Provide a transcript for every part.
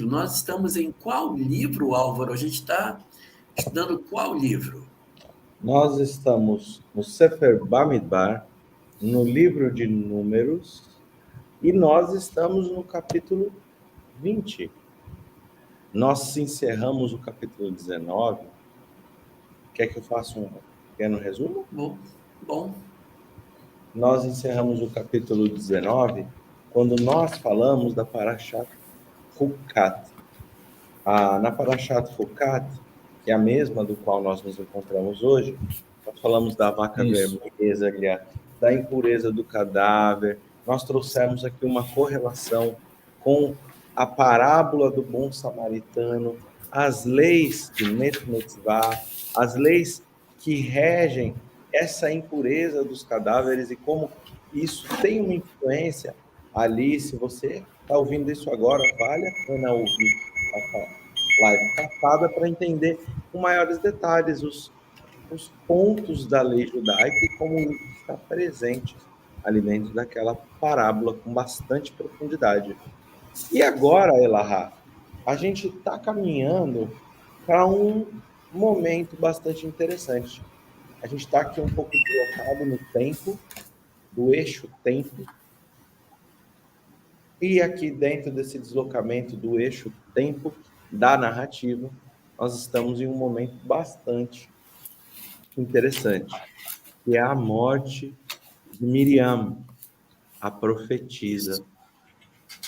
Nós estamos em qual livro, Álvaro? A gente está estudando qual livro? Nós estamos no Sefer Bamidbar, no livro de Números, e nós estamos no capítulo 20. Nós encerramos o capítulo 19. Quer que eu faça um pequeno resumo? Bom. Nós encerramos o capítulo 19 quando nós falamos da Parashat Hukat. Na Parashat Hukat, que é a mesma do qual nós nos encontramos hoje, nós falamos da vaca vermelha, da impureza do cadáver. Nós trouxemos aqui uma correlação com a parábola do bom samaritano, as leis de Met Mitzvah, as leis que regem essa impureza dos cadáveres e como isso tem uma influência ali. Se você está ouvindo isso agora, vale a pena ouvir a live passada para entender com maiores detalhes os pontos da lei judaica e como isso está presente ali dentro daquela parábola com bastante profundidade. E agora, Elahá, a gente está caminhando para um momento bastante interessante. A gente está aqui um pouco deslocado no tempo, do eixo tempo, e aqui dentro desse deslocamento do eixo tempo da narrativa, nós estamos em um momento bastante interessante, que é a morte de Miriam, a profetisa,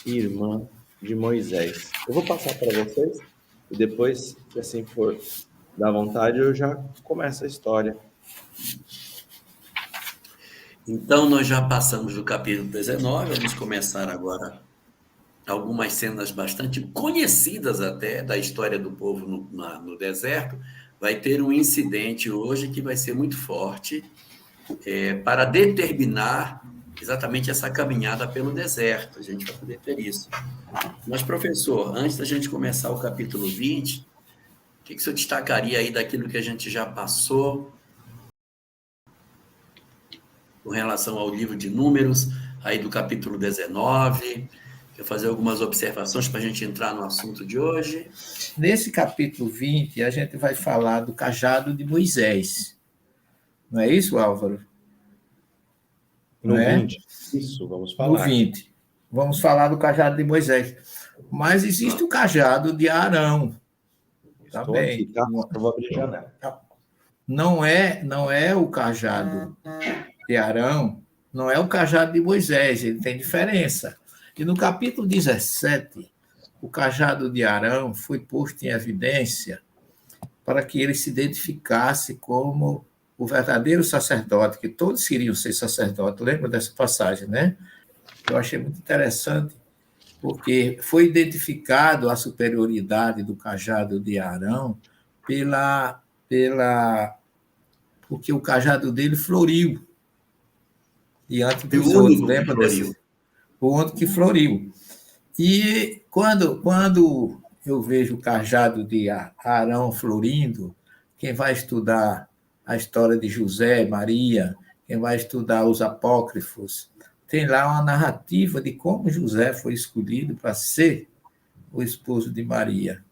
irmã de Moisés. Eu vou passar para vocês e depois, se assim for da vontade, eu já começo a história. Então, nós já passamos do capítulo 19, vamos começar agora algumas cenas bastante conhecidas até da história do povo no deserto. Vai ter um incidente hoje que vai ser muito forte para determinar exatamente essa caminhada pelo deserto. A gente vai poder ter isso. Mas, professor, antes da gente começar o capítulo 20, o que o senhor destacaria aí daquilo que a gente já passou com relação ao livro de Números, aí do capítulo 19? Quer fazer algumas observações para a gente entrar no assunto de hoje? Nesse capítulo 20, a gente vai falar do cajado de Moisés. Não é isso, Álvaro? No 20, isso, vamos falar. No 20. Vamos falar do cajado de Moisés. Mas existe o cajado de Arão. Estou aqui, tá? Eu vou abrir a janela. Não é o cajado de Arão, não é o cajado de Moisés, ele tem diferença. E no capítulo 17, o cajado de Arão foi posto em evidência para que ele se identificasse como o verdadeiro sacerdote, que todos queriam ser sacerdote. Lembra dessa passagem, né? Eu achei muito interessante, porque foi identificado a superioridade do cajado de Arão porque o cajado dele floriu diante dos outros. Lembra desse? O único que floriu. E quando eu vejo o cajado de Arão florindo, quem vai estudar a história de José, Maria, quem vai estudar os apócrifos, tem lá uma narrativa de como José foi escolhido para ser o esposo de Maria.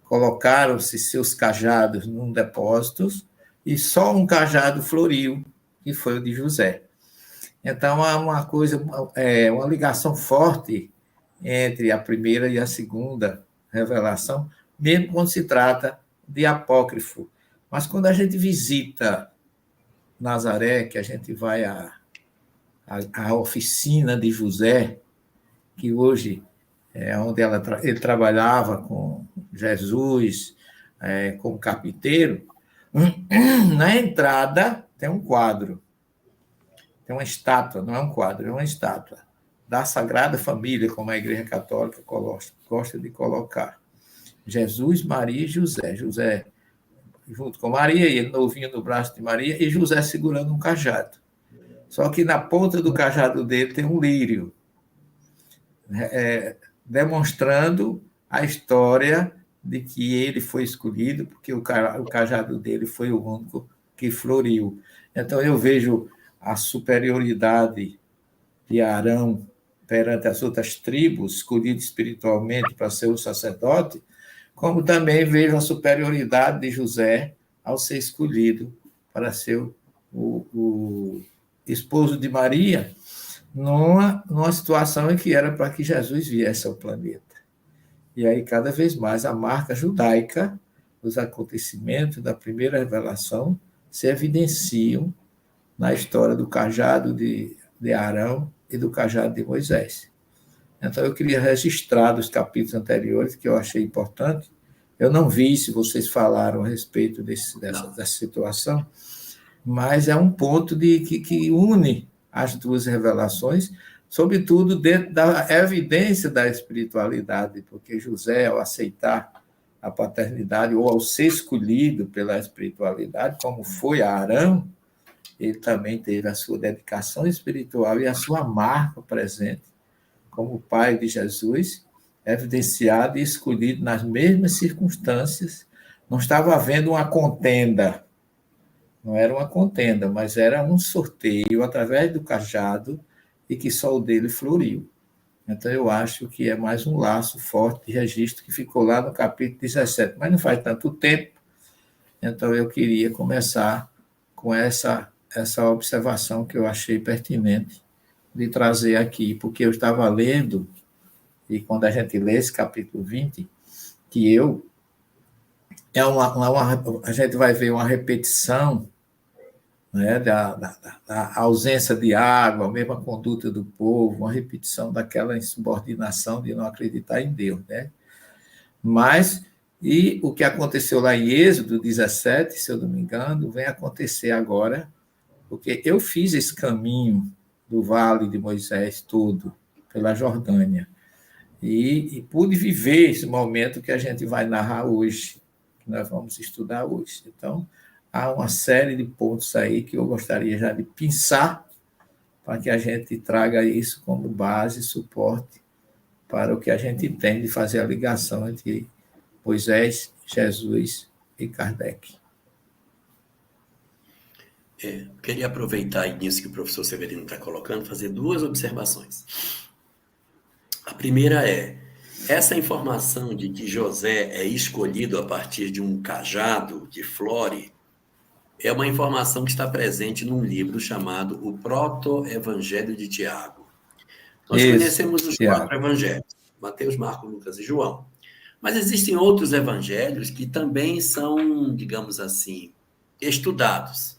Colocaram-se seus cajados num depósito e só um cajado floriu, que foi o de José. Então, há uma ligação forte entre a primeira e a segunda revelação, mesmo quando se trata de apócrifo. Mas quando a gente visita Nazaré, que a gente vai à oficina de José, que hoje é onde ele trabalhava com Jesus, como carpinteiro, na entrada tem um quadro, tem uma estátua, não é um quadro, é uma estátua, da Sagrada Família, como a Igreja Católica gosta de colocar. Jesus, Maria e José. José junto com Maria, e ele novinho no braço de Maria, e José segurando um cajado. Só que na ponta do cajado dele tem um lírio, demonstrando a história de que ele foi escolhido, porque o cajado dele foi o único que floriu. Então, eu vejo a superioridade de Arão perante as outras tribos, escolhido espiritualmente para ser o sacerdote, como também vejo a superioridade de José ao ser escolhido para ser o esposo de Maria, numa situação em que era para que Jesus viesse ao planeta. E aí, cada vez mais, a marca judaica, os acontecimentos da primeira revelação, se evidenciam na história do cajado de Arão e do cajado de Moisés. Então, eu queria registrar dos capítulos anteriores, que eu achei importante. Eu não vi se vocês falaram a respeito dessa situação, mas é um ponto que une as duas revelações, sobretudo dentro da evidência da espiritualidade, porque José, ao aceitar a paternidade, ou ao ser escolhido pela espiritualidade, como foi Arão, ele também teve a sua dedicação espiritual e a sua marca presente como pai de Jesus, evidenciado e escolhido nas mesmas circunstâncias. Não estava havendo uma contenda, não era uma contenda, mas era um sorteio através do cajado e que só o dele floriu. Então, eu acho que é mais um laço forte de registro que ficou lá no capítulo 17, mas não faz tanto tempo, então eu queria começar com essa observação que eu achei pertinente de trazer aqui, porque eu estava lendo, e quando a gente lê esse capítulo 20, que a gente vai ver uma repetição, né, da ausência de água, a mesma conduta do povo, uma repetição daquela insubordinação de não acreditar em Deus, né? Mas, e o que aconteceu lá em Êxodo 17, se eu não me engano, vem acontecer agora, porque eu fiz esse caminho do Vale de Moisés todo, pela Jordânia, e pude viver esse momento que a gente vai narrar hoje, que nós vamos estudar hoje. Então, há uma série de pontos aí que eu gostaria já de pensar para que a gente traga isso como base, suporte para o que a gente tem de fazer a ligação entre Moisés, Jesus e Kardec. Queria aproveitar nisso que o professor Severino está colocando, fazer duas observações. A primeira é, essa informação de que José é escolhido a partir de um cajado de flore é uma informação que está presente num livro chamado O Proto-Evangelho de Tiago. Nós conhecemos os quatro evangelhos, Mateus, Marcos, Lucas e João. Mas existem outros evangelhos que também são, digamos assim, estudados.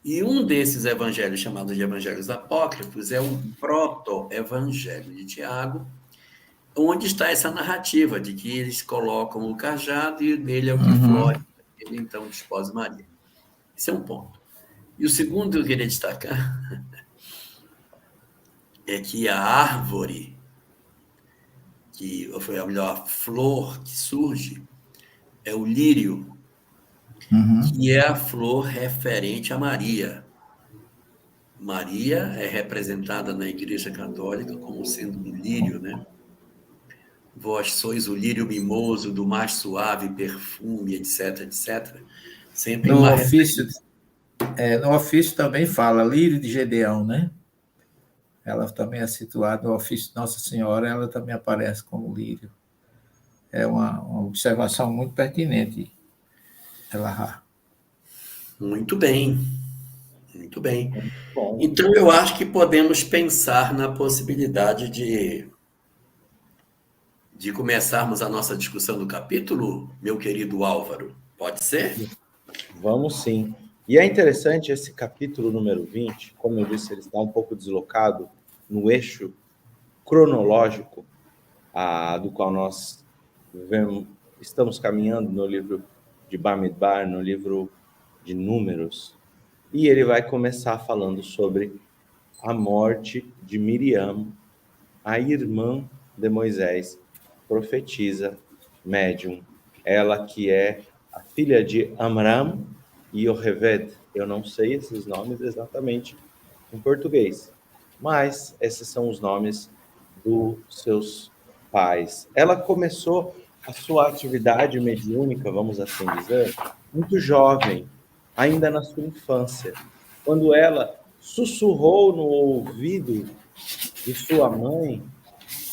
E um desses evangelhos, chamados de evangelhos apócrifos, é o Proto-Evangelho de Tiago, onde está essa narrativa de que eles colocam o cajado e dele é o que flore, ele então desposa Maria. Esse é um ponto. E o segundo que eu queria destacar é que a árvore, que foi a melhor flor que surge, é o lírio, que é a flor referente a Maria. Maria é representada na Igreja Católica como sendo um lírio, né? Vós sois o lírio mimoso do mais suave perfume, etc, etc. Sempre no ofício também fala lírio de Gedeão, né? Ela também é situada no ofício de Nossa Senhora, ela também aparece como lírio. É uma observação muito pertinente, Elahá. Muito bem, muito bem. Então, eu acho que podemos pensar na possibilidade de começarmos a nossa discussão do capítulo, meu querido Álvaro. Pode ser? Vamos sim. E é interessante esse capítulo número 20, como eu disse, ele está um pouco deslocado no eixo cronológico do qual nós estamos caminhando no livro de Bamidbar, no livro de Números. E ele vai começar falando sobre a morte de Miriam, a irmã de Moisés, profetisa, médium. Ela que é a filha de Amram e Yocheved. Eu não sei esses nomes exatamente em português, mas esses são os nomes dos seus pais. Ela começou a sua atividade mediúnica, vamos assim dizer, muito jovem, ainda na sua infância, quando ela sussurrou no ouvido de sua mãe,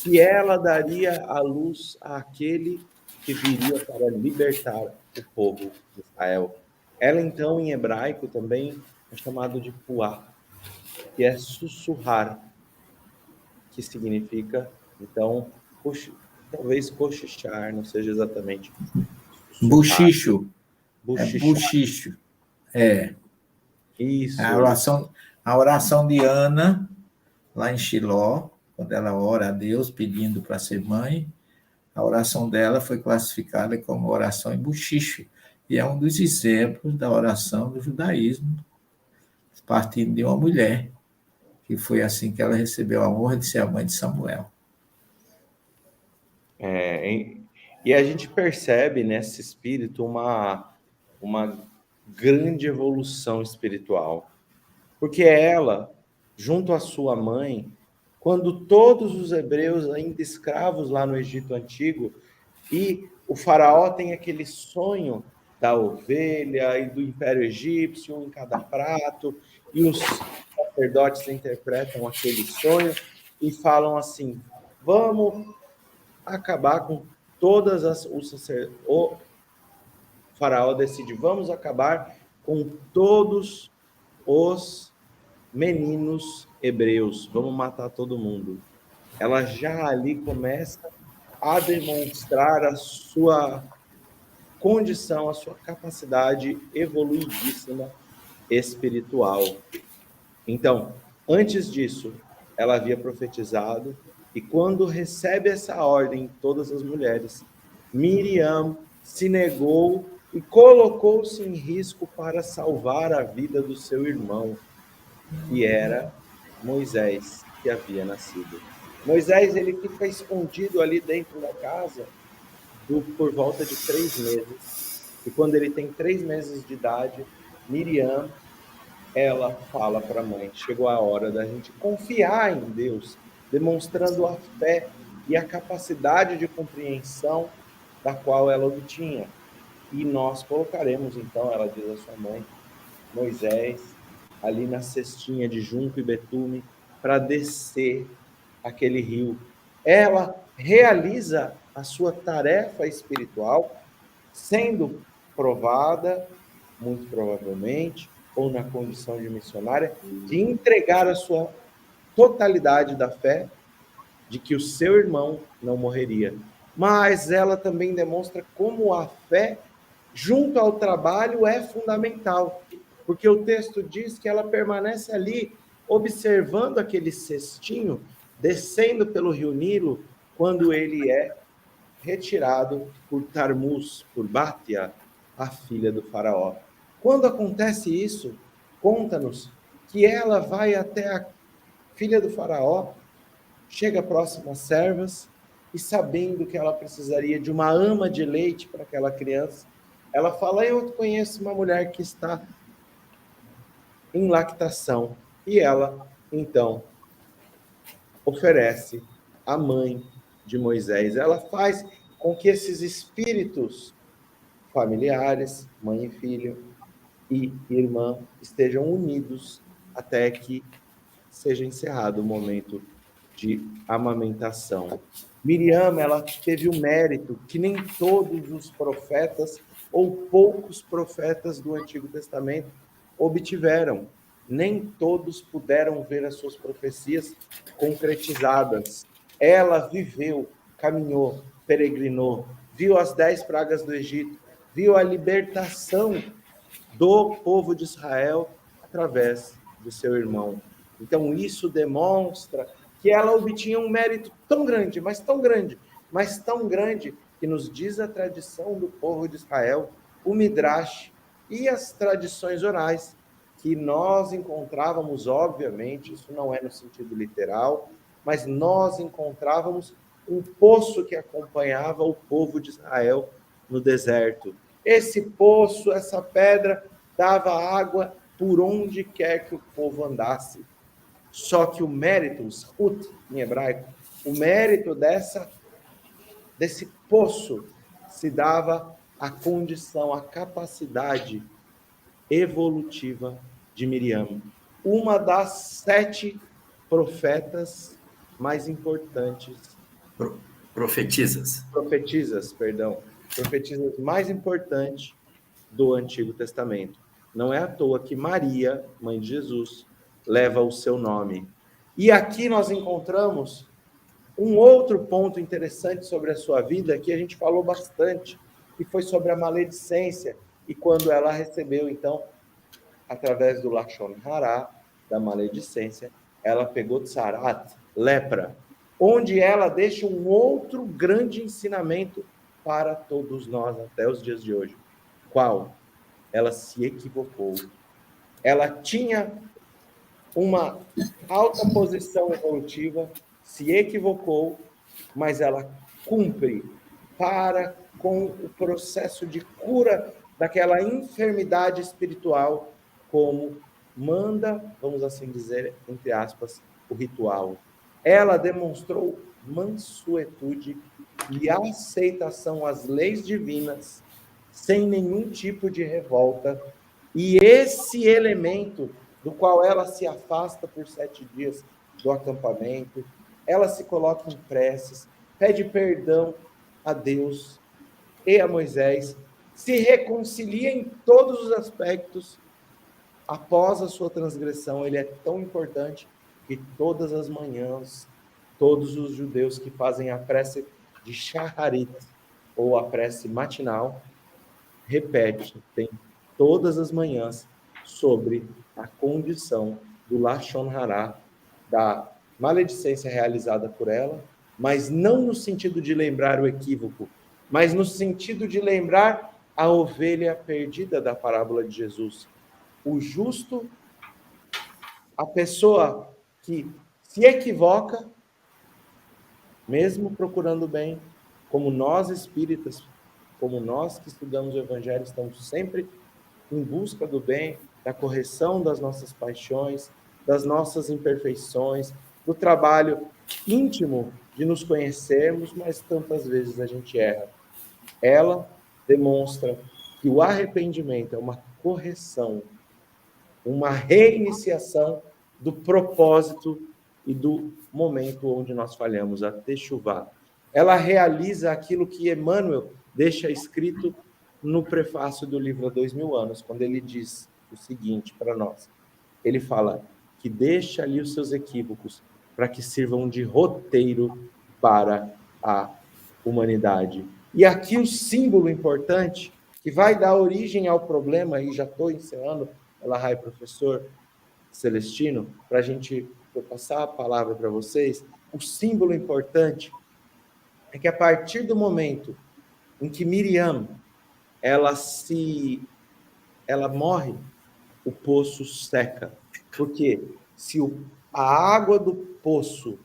que ela daria a luz àquele que viria para libertar o povo de Israel. Ela, então, em hebraico também é chamado de puá, que é sussurrar, que significa, então, talvez cochichar, não seja exatamente sussurrar, Buchicho, é bochichar. buchicho. É. Isso, A oração, a oração de Ana, lá em Shiló, quando ela ora a Deus pedindo para ser mãe, a oração dela foi classificada como oração em buchicho. E é um dos exemplos da oração do judaísmo, partindo de uma mulher, que foi assim que ela recebeu a honra de ser a mãe de Samuel. E a gente percebe nesse espírito uma grande evolução espiritual. Porque ela, junto à sua mãe, quando todos os hebreus ainda escravos lá no Egito Antigo, e o faraó tem aquele sonho da ovelha e do Império Egípcio, um em cada prato, e os sacerdotes interpretam aquele sonho e falam assim: vamos acabar com todas as... O faraó decide, vamos acabar com todos os meninos hebreus, vamos matar todo mundo. Ela já ali começa a demonstrar a sua condição, a sua capacidade evoluidíssima espiritual. Então, antes disso, ela havia profetizado, e quando recebe essa ordem, todas as mulheres, Miriam se negou e colocou-se em risco para salvar a vida do seu irmão, que era Moisés, que havia nascido. Moisés, ele fica escondido ali dentro da casa por volta de 3 meses. E quando ele tem 3 meses de idade, Miriam, ela fala para a mãe: chegou a hora da gente confiar em Deus, demonstrando a fé e a capacidade de compreensão da qual ela obtinha. E nós colocaremos, então, ela diz à sua mãe, Moisés, ali na cestinha de junco e betume, para descer aquele rio. Ela realiza a sua tarefa espiritual, sendo provada, muito provavelmente, ou na condição de missionária, de entregar a sua totalidade da fé de que o seu irmão não morreria. Mas ela também demonstra como a fé, junto ao trabalho, é fundamental. Porque o texto diz que ela permanece ali, observando aquele cestinho, descendo pelo rio Nilo, quando ele é retirado por Tarmus, por Bátia, a filha do faraó. Quando acontece isso, conta-nos que ela vai até a filha do faraó, chega próximo às servas, e sabendo que ela precisaria de uma ama de leite para aquela criança, ela fala: eu conheço uma mulher que está em lactação. E ela, então, oferece a mãe de Moisés. Ela faz com que esses espíritos familiares, mãe e filho e irmã, estejam unidos até que seja encerrado o momento de amamentação. Miriam, ela teve o mérito que nem todos os profetas ou poucos profetas do Antigo Testamento obtiveram. Nem todos puderam ver as suas profecias concretizadas. Ela viveu, caminhou, peregrinou, viu as 10 pragas do Egito, viu a libertação do povo de Israel através de seu irmão. Então, isso demonstra que ela obtinha um mérito tão grande, mas tão grande, mas tão grande, que nos diz a tradição do povo de Israel, o Midrash e as tradições orais, que nós encontrávamos, obviamente, isso não é no sentido literal, mas nós encontrávamos um poço que acompanhava o povo de Israel no deserto. Esse poço, essa pedra, dava água por onde quer que o povo andasse. Só que o mérito, o zhut, em hebraico, o mérito desse poço se dava à condição, à capacidade evolutiva de Miriam. Uma das 7 profetas mais importantes, Profetizas. profetisas mais importantes do Antigo Testamento. Não é à toa que Maria, mãe de Jesus, leva o seu nome. E aqui nós encontramos um outro ponto interessante sobre a sua vida, que a gente falou bastante, que foi sobre a maledicência, e quando ela recebeu, então, através do Lashon Hará, da maledicência, ela pegou tsarat, lepra, onde ela deixa um outro grande ensinamento para todos nós até os dias de hoje. Qual? Ela se equivocou. Ela tinha uma alta posição evolutiva, se equivocou, mas ela cumpre para com o processo de cura daquela enfermidade espiritual, como manda, vamos assim dizer, entre aspas, o ritual. Ela demonstrou mansuetude e aceitação às leis divinas, sem nenhum tipo de revolta, e esse elemento do qual ela se afasta por 7 dias do acampamento, ela se coloca em preces, pede perdão a Deus e a Moisés, se reconcilia em todos os aspectos. Após a sua transgressão, ele é tão importante que todas as manhãs, todos os judeus que fazem a prece de Shacharit, ou a prece matinal, tem todas as manhãs sobre a condição do Lashon Hará, da maledicência realizada por ela, mas não no sentido de lembrar o equívoco, mas no sentido de lembrar a ovelha perdida da parábola de Jesus. O justo, a pessoa que se equivoca, mesmo procurando bem, como nós espíritas, como nós que estudamos o Evangelho, estamos sempre em busca do bem, da correção das nossas paixões, das nossas imperfeições, do trabalho íntimo de nos conhecermos, mas tantas vezes a gente erra. Ela demonstra que o arrependimento é uma correção, uma reiniciação do propósito e do momento onde nós falhamos, a Teshuvá. Ela realiza aquilo que Emmanuel deixa escrito no prefácio do livro Há 2000 anos, quando ele diz o seguinte para nós. Ele fala que deixa ali os seus equívocos para que sirvam de roteiro para a humanidade. E aqui o símbolo importante que vai dar origem ao problema, e já estou encerrando, Elahai, professor Celestino, para a gente passar a palavra para vocês, o símbolo importante é que a partir do momento em que Miriam ela morre, o poço seca. Porque se a água do poço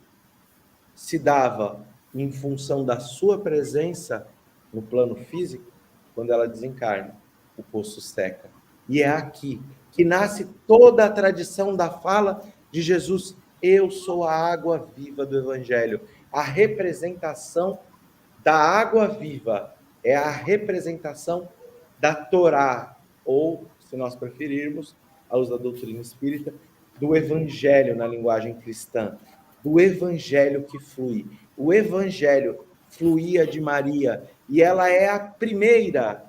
se dava em função da sua presença no plano físico, quando ela desencarna, o poço seca. E é aqui que nasce toda a tradição da fala de Jesus: eu sou a água viva do Evangelho. A representação da água viva é a representação da Torá, ou, se nós preferirmos, a luz da doutrina espírita, do Evangelho na linguagem cristã, do Evangelho que flui. O Evangelho fluía de Maria, e ela é a primeira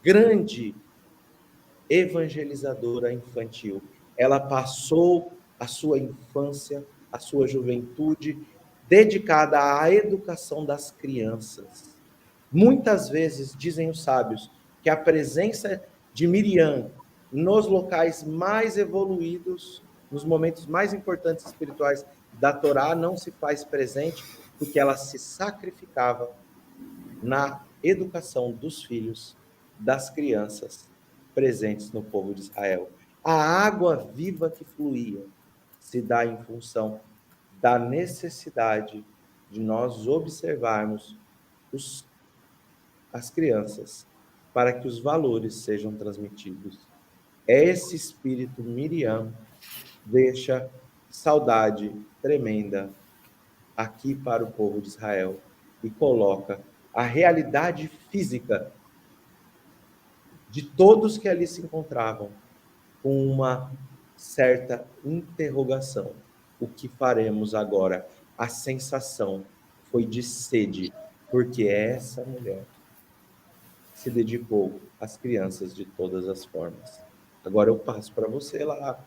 grande evangelizadora infantil. Ela passou a sua infância, a sua juventude, dedicada à educação das crianças. Muitas vezes, dizem os sábios, que a presença de Miriam nos locais mais evoluídos, nos momentos mais importantes espirituais da Torá, não se faz presente, porque ela se sacrificava na educação dos filhos, das crianças presentes no povo de Israel. A água viva que fluía se dá em função da necessidade de nós observarmos as crianças para que os valores sejam transmitidos. Esse espírito Miriam deixa saudade tremenda aqui para o povo de Israel e coloca a realidade física de todos que ali se encontravam com uma certa interrogação. o que faremos agora? A sensação foi de sede, porque essa mulher se dedicou às crianças de todas as formas. Agora eu passo para você lá.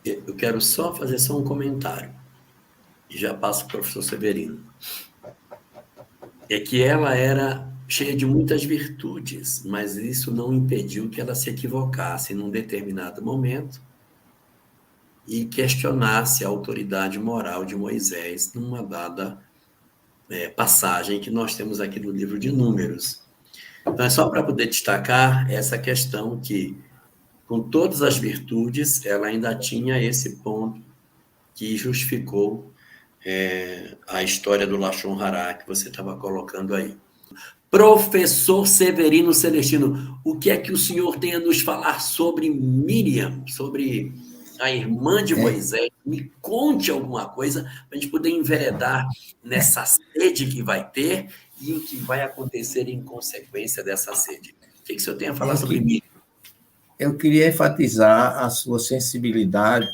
Eu quero só fazer um comentário, e já passo para o professor Severino. É que ela era cheia de muitas virtudes, mas isso não impediu que ela se equivocasse num determinado momento e questionasse a autoridade moral de Moisés numa dada passagem que nós temos aqui no livro de Números. Então, é só para poder destacar essa questão que, com todas as virtudes, ela ainda tinha esse ponto que justificou a história do Lashon Hará que você estava colocando aí. Professor Severino Celestino, o que é que o senhor tem a nos falar sobre Miriam, sobre a irmã de Moisés? Me conte alguma coisa para a gente poder enveredar nessa sede que vai ter e o que vai acontecer em consequência dessa sede. O que o senhor tem a falar sobre Miriam? Eu queria enfatizar a sua sensibilidade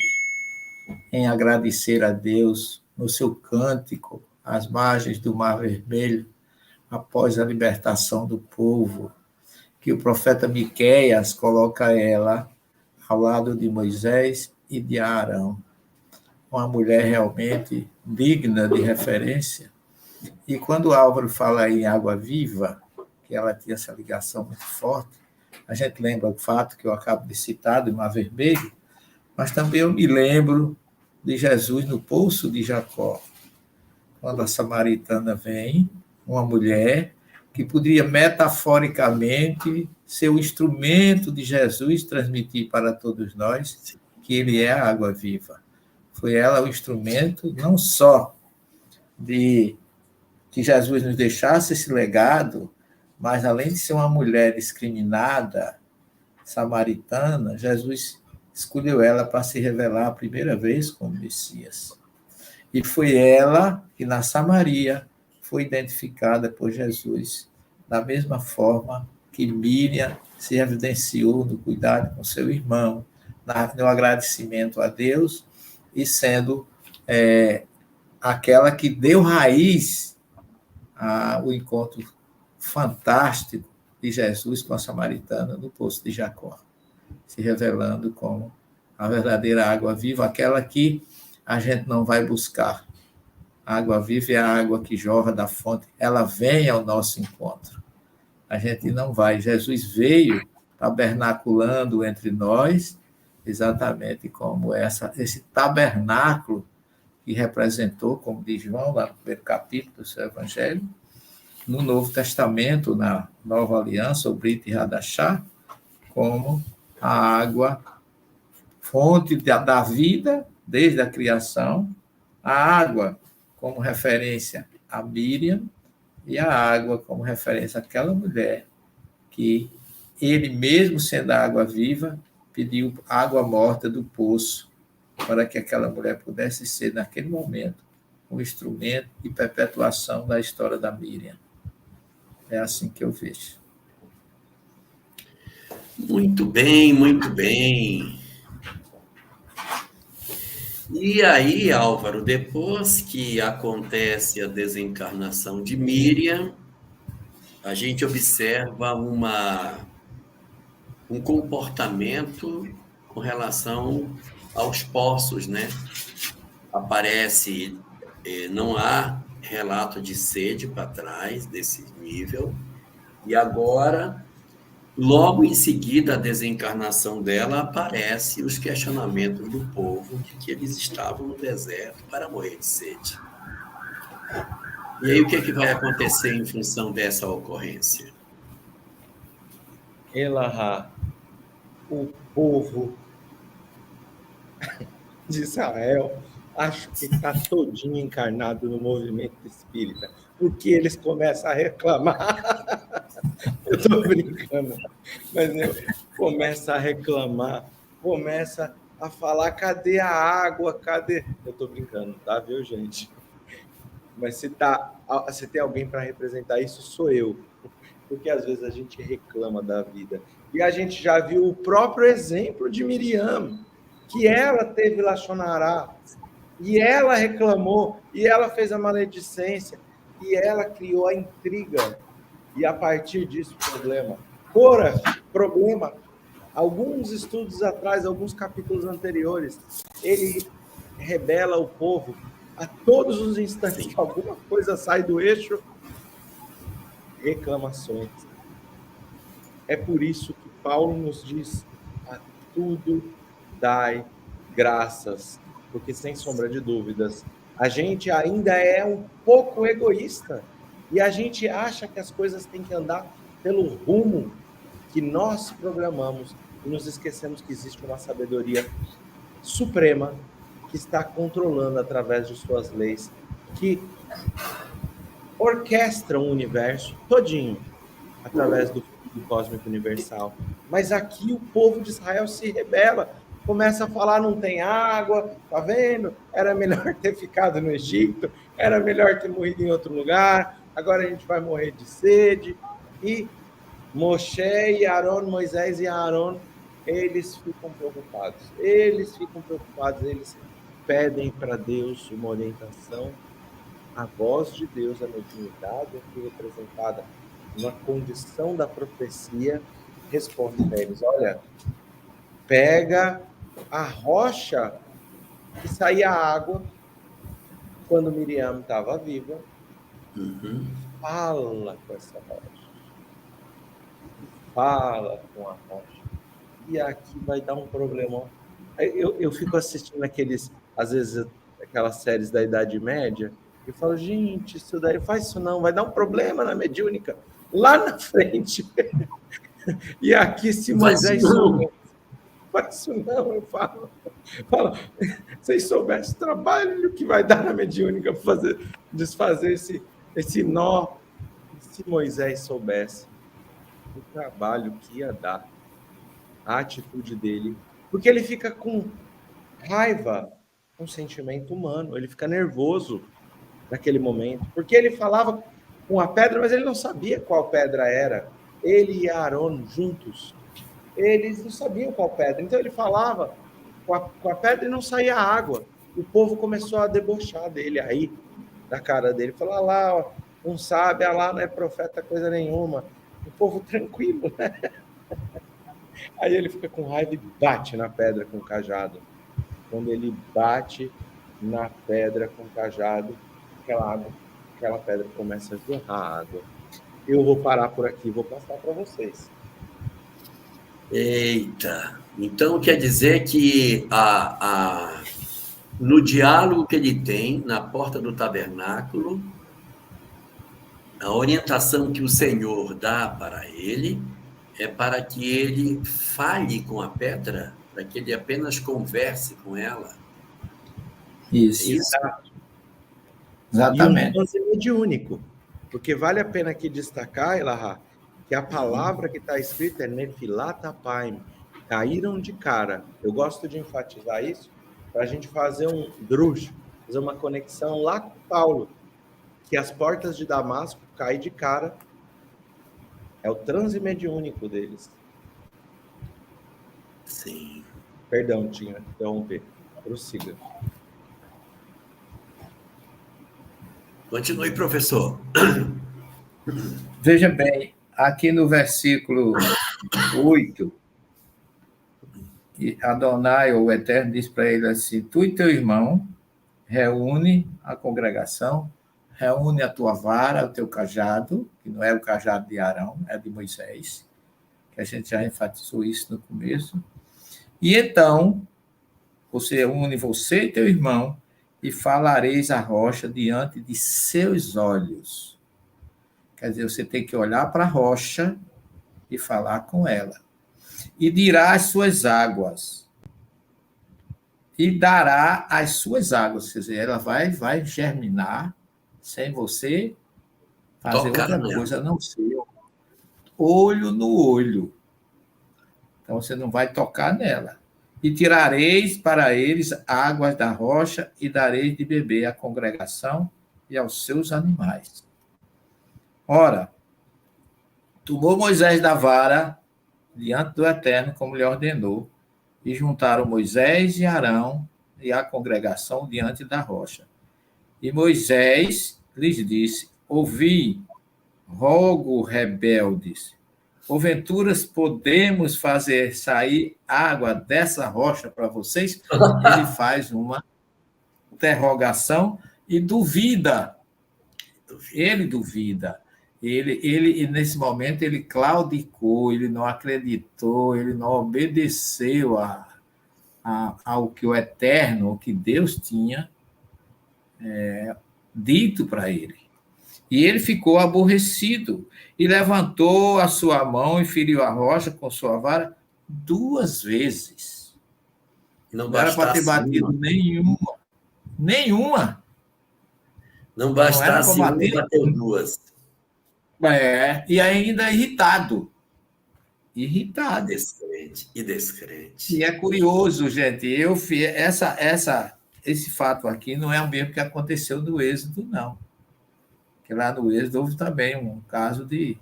em agradecer a Deus no seu cântico às margens do Mar Vermelho, após a libertação do povo, que o profeta Miqueias coloca ela ao lado de Moisés e de Arão. Uma mulher realmente digna de referência. E quando o Álvaro fala em água viva, que ela tinha essa ligação muito forte, a gente lembra o fato que eu acabo de citar, do Mar Vermelho, mas também eu me lembro de Jesus no Poço de Jacó, quando a samaritana vem, uma mulher que poderia metaforicamente ser o instrumento de Jesus transmitir para todos nós que ele é a água viva. Foi ela o instrumento não só de que Jesus nos deixasse esse legado, mas além de ser uma mulher discriminada, samaritana, Jesus escolheu ela para se revelar a primeira vez como Messias. E foi ela que, na Samaria, foi identificada por Jesus, da mesma forma que Miriam se evidenciou no cuidado com seu irmão, no agradecimento a Deus, e sendo aquela que deu raiz ao encontro fantástico de Jesus com a samaritana no Poço de Jacó, se revelando como a verdadeira água viva, aquela que a gente não vai buscar. A água viva é a água que jorra da fonte, ela vem ao nosso encontro. A gente não vai. Jesus veio tabernaculando entre nós, exatamente como esse tabernáculo que representou, como diz João, lá no primeiro capítulo do seu Evangelho, no Novo Testamento, na Nova Aliança, o Brit Hadashah, como a água, fonte da vida, desde a criação, a água como referência a Miriam e a água como referência àquela mulher que ele mesmo, sendo a água viva, pediu água morta do poço para que aquela mulher pudesse ser, naquele momento, um instrumento de perpetuação da história da Miriam. É assim que eu vejo. Muito bem, muito bem. E aí, Álvaro, depois que acontece a desencarnação de Miriam, a gente observa um comportamento com relação aos poços, né? Aparece, não há relato de sede para trás desse nível, e agora, logo em seguida a desencarnação dela, aparece os questionamentos do povo de que eles estavam no deserto para morrer de sede. E aí o que vai acontecer em função dessa ocorrência? Elahá, o povo de Israel, acho que está todinho encarnado no movimento espírita, porque eles começam a reclamar. Eu estou brincando, mas começa a reclamar, começa a falar, cadê a água, cadê... Eu estou brincando, tá, viu, gente? Mas se tem alguém para representar isso, sou eu. Porque às vezes a gente reclama da vida. E a gente já viu o próprio exemplo de Miriam, que ela teve Lashon Hará, E ela reclamou, e ela fez a maledicência, e ela criou a intriga. E a partir disso, problema. Cora, problema. Alguns estudos atrás, alguns capítulos anteriores, ele rebela o povo a todos os instantes que alguma coisa sai do eixo, reclamações. É por isso que Paulo nos diz: a tudo dai graças, porque sem sombra de dúvidas, a gente ainda é um pouco egoísta e a gente acha que as coisas têm que andar pelo rumo que nós programamos e nos esquecemos que existe uma sabedoria suprema que está controlando através de suas leis, que orquestram o universo todinho através do cósmico universal. Mas aqui o povo de Israel se rebela, começa a falar: não tem água, tá vendo? Era melhor ter ficado no Egito, era melhor ter morrido em outro lugar, agora a gente vai morrer de sede. E Moshe e Arão, Moisés e Arão, eles ficam preocupados, eles pedem para Deus uma orientação. A voz de Deus, a mediunidade aqui representada na condição da profecia, responde para eles: olha, pega a rocha que saía água quando Miriam estava viva, fala com essa rocha, fala com a rocha, e aqui vai dar um problemão. Eu fico assistindo às vezes, aquelas séries da Idade Média, e falo: gente, isso daí faz isso não, vai dar um problema na mediúnica lá na frente. E aqui, se Moisés soubesse, faz isso não, eu falo, vocês soubessem o trabalho que vai dar na mediúnica para desfazer esse nó. Se Moisés soubesse o trabalho que ia dar, a atitude dele, porque ele fica com raiva, um sentimento humano, ele fica nervoso naquele momento, porque ele falava com a pedra, mas ele não sabia qual pedra era. Ele e Arão juntos, eles não sabiam qual pedra, então ele falava com a pedra e não saía água. O povo começou a debochar dele aí, da cara dele, falar: lá, ó, não sabe, lá não é profeta coisa nenhuma. O povo tranquilo, né? Aí ele fica com raiva e bate na pedra com o cajado. Quando ele bate na pedra com o cajado, aquela pedra começa a jorrar água. Eu vou parar por aqui, vou passar para vocês. Eita! Então quer dizer que no diálogo que ele tem na porta do tabernáculo, a orientação que o Senhor dá para ele é para que ele fale com a pedra, para que ele apenas converse com ela. Isso. Exatamente. E um lance mediúnico, porque vale a pena aqui destacar, Elahá, que a palavra que está escrita é Nefilat Apaim, caíram de cara. Eu gosto de enfatizar isso para a gente fazer um drush, fazer uma conexão lá com Paulo, que as portas de Damasco caem de cara. É o transe mediúnico deles. Sim. Perdão, tinha que interromper. Prossiga. Continue, professor. Veja bem, aqui no versículo 8, Adonai, o Eterno, diz para ele assim: tu e teu irmão reúne a congregação, reúne a tua vara, o teu cajado, que não é o cajado de Arão, é de Moisés, que a gente já enfatizou isso no começo. E então, você une você e teu irmão, e falareis a rocha diante de seus olhos. Quer dizer, você tem que olhar para a rocha e falar com ela. E dirá as suas águas. E dará as suas águas. Quer dizer, ela vai germinar sem você fazer outra coisa, a não ser olho no olho. Então, você não vai tocar nela. E tirareis para eles águas da rocha e dareis de beber à congregação e aos seus animais. Ora, tomou Moisés da vara diante do Eterno, como lhe ordenou, e juntaram Moisés e Arão e a congregação diante da rocha. E Moisés lhes disse: ouvi, rogo rebeldes, porventura podemos fazer sair água dessa rocha para vocês? Ele faz uma interrogação e duvida. Ele duvida. Ele, nesse momento, ele claudicou, ele não acreditou, ele não obedeceu ao que o Eterno, o que Deus tinha dito para ele. E ele ficou aborrecido e levantou a sua mão e feriu a rocha com sua vara 2 vezes. Não era para ter batido nenhuma. Não bastasse uma, bateu 2. E ainda irritado. E descrente. E é curioso, gente, esse fato aqui não é o mesmo que aconteceu no Êxodo, não. Porque lá no Êxodo houve também um caso de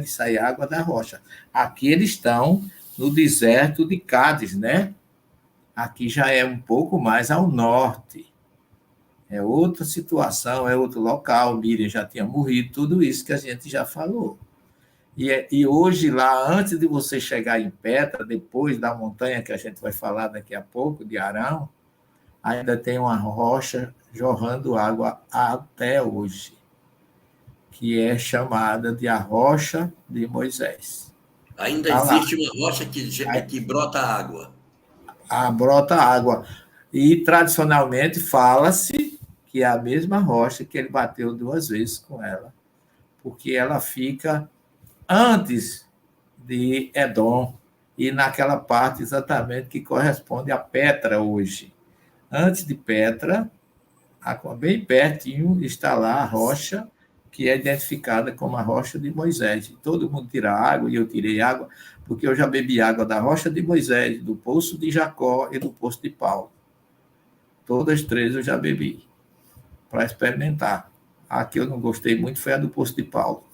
sair água da rocha. Aqui eles estão no deserto de Cádiz, né? Aqui já é um pouco mais ao norte. É outra situação, é outro local. Miriam já tinha morrido, tudo isso que a gente já falou. E hoje, lá, antes de você chegar em Petra, depois da montanha que a gente vai falar daqui a pouco, de Arão, ainda tem uma rocha jorrando água até hoje, que é chamada de a Rocha de Moisés. Ainda existe uma rocha que brota água. Brota água. E, tradicionalmente, fala-se que é a mesma rocha que ele bateu 2 vezes com ela, porque ela fica antes de Edom, e naquela parte exatamente que corresponde a Petra hoje. Antes de Petra, bem pertinho, está lá a rocha, que é identificada como a rocha de Moisés. Todo mundo tira água, e eu tirei água, porque eu já bebi água da rocha de Moisés, do poço de Jacó e do poço de Paulo. Todas 3 eu já bebi, para experimentar. A que eu não gostei muito foi a do poço de Paulo.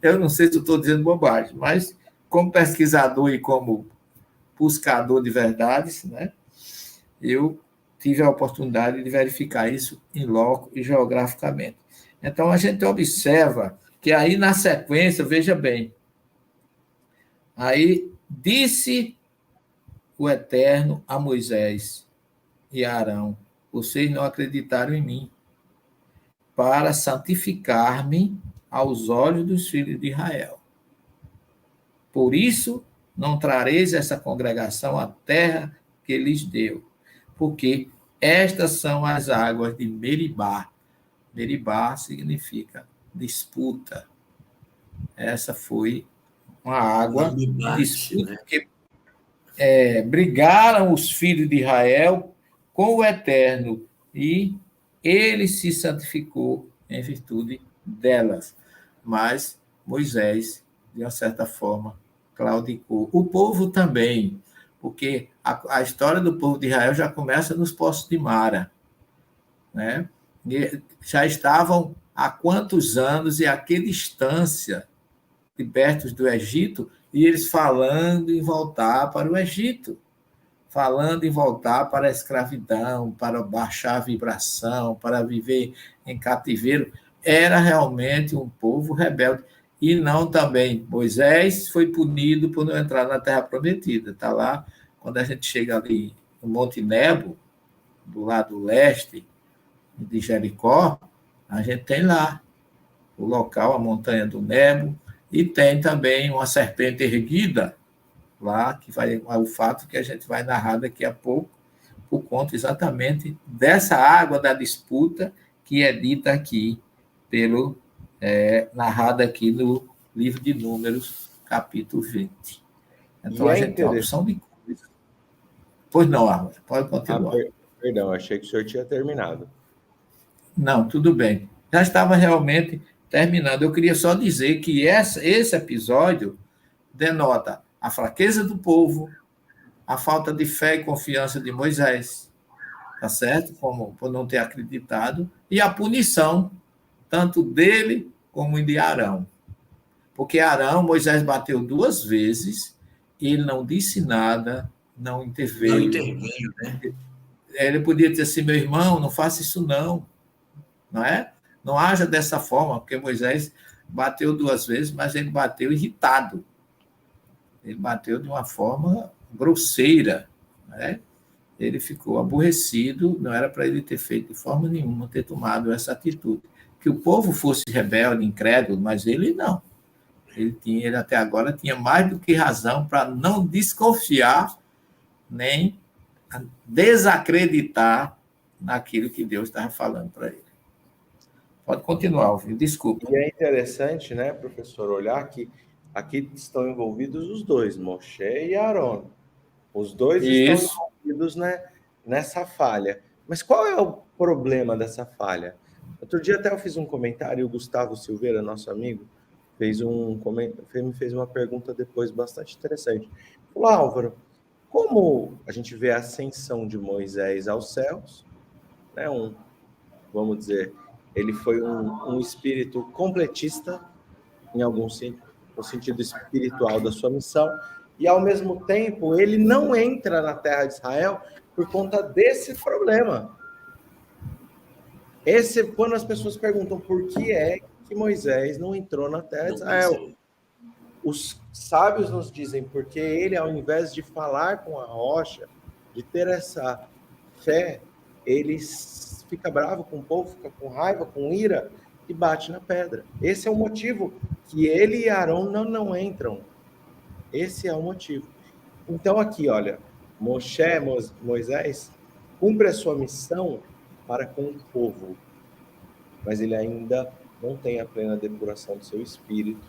Eu não sei se estou dizendo bobagem, mas como pesquisador e como buscador de verdades, né, eu tive a oportunidade de verificar isso em loco e geograficamente. Então, a gente observa que aí, na sequência, veja bem, aí disse o Eterno a Moisés e a Arão: vocês não acreditaram em mim para santificar-me aos olhos dos filhos de Israel. Por isso, não trareis essa congregação à terra que lhes deu, porque estas são as águas de Meribá. Meribá significa disputa. Essa foi uma água de disputa, né? Porque brigaram os filhos de Israel com o Eterno, e ele se santificou em virtude delas. Mas Moisés, de uma certa forma, claudicou. O povo também, porque a história do povo de Israel já começa nos poços de Mara, né? E já estavam há quantos anos e a que distância libertos do Egito, e eles falando em voltar para o Egito, falando em voltar para a escravidão, para baixar a vibração, para viver em cativeiro. Era realmente um povo rebelde. E não também. Moisés foi punido por não entrar na Terra Prometida. Está lá, quando a gente chega ali no Monte Nebo, do lado leste de Jericó, a gente tem lá o local, a montanha do Nebo, e tem também uma serpente erguida lá, que vai o fato que a gente vai narrar daqui a pouco, por conta exatamente dessa água da disputa que é dita aqui, narrada aqui no livro de Números, capítulo 20. Então, a gente tem uma opção de coisa. Pois não, Arthur, pode continuar. Perdão, achei que o senhor tinha terminado. Não, tudo bem. Já estava realmente terminando. Eu queria só dizer que esse episódio denota a fraqueza do povo, a falta de fé e confiança de Moisés, tá certo? Como por não ter acreditado, e a punição, tanto dele como de Arão. Porque Arão, Moisés bateu 2 vezes, e ele não disse nada, não Não interveio. interveio, né? Ele podia dizer assim, meu irmão, não faça isso não é? Não haja dessa forma, porque Moisés bateu 2 vezes, mas ele bateu irritado. Ele bateu de uma forma grosseira, né? Ele ficou aborrecido, não era para ele ter feito de forma nenhuma, ter tomado essa atitude. Que o povo fosse rebelde, incrédulo, mas ele não. Ele até agora tinha mais do que razão para não desconfiar, nem desacreditar naquilo que Deus estava falando para ele. Pode continuar, Alvin, desculpa. E é interessante, né, professor, olhar que aqui estão envolvidos os dois, Moshe e Aaron. Os dois estão Isso. envolvidos, né, nessa falha. Mas qual é o problema dessa falha? Outro dia até eu fiz um comentário e o Gustavo Silveira, nosso amigo, me fez uma pergunta depois bastante interessante. Falou, Álvaro, como a gente vê a ascensão de Moisés aos céus, né, vamos dizer, ele foi um espírito completista, no sentido espiritual da sua missão, e ao mesmo tempo ele não entra na terra de Israel por conta desse problema. Quando as pessoas perguntam por que é que Moisés não entrou na terra de Israel, os sábios nos dizem porque ele, ao invés de falar com a rocha, de ter essa fé, ele fica bravo com o povo, fica com raiva, com ira e bate na pedra. Esse é o motivo que ele e Arão não entram. Esse é o motivo. Então aqui, olha, Moisés cumpre a sua missão para com o povo, mas ele ainda não tem a plena depuração do seu espírito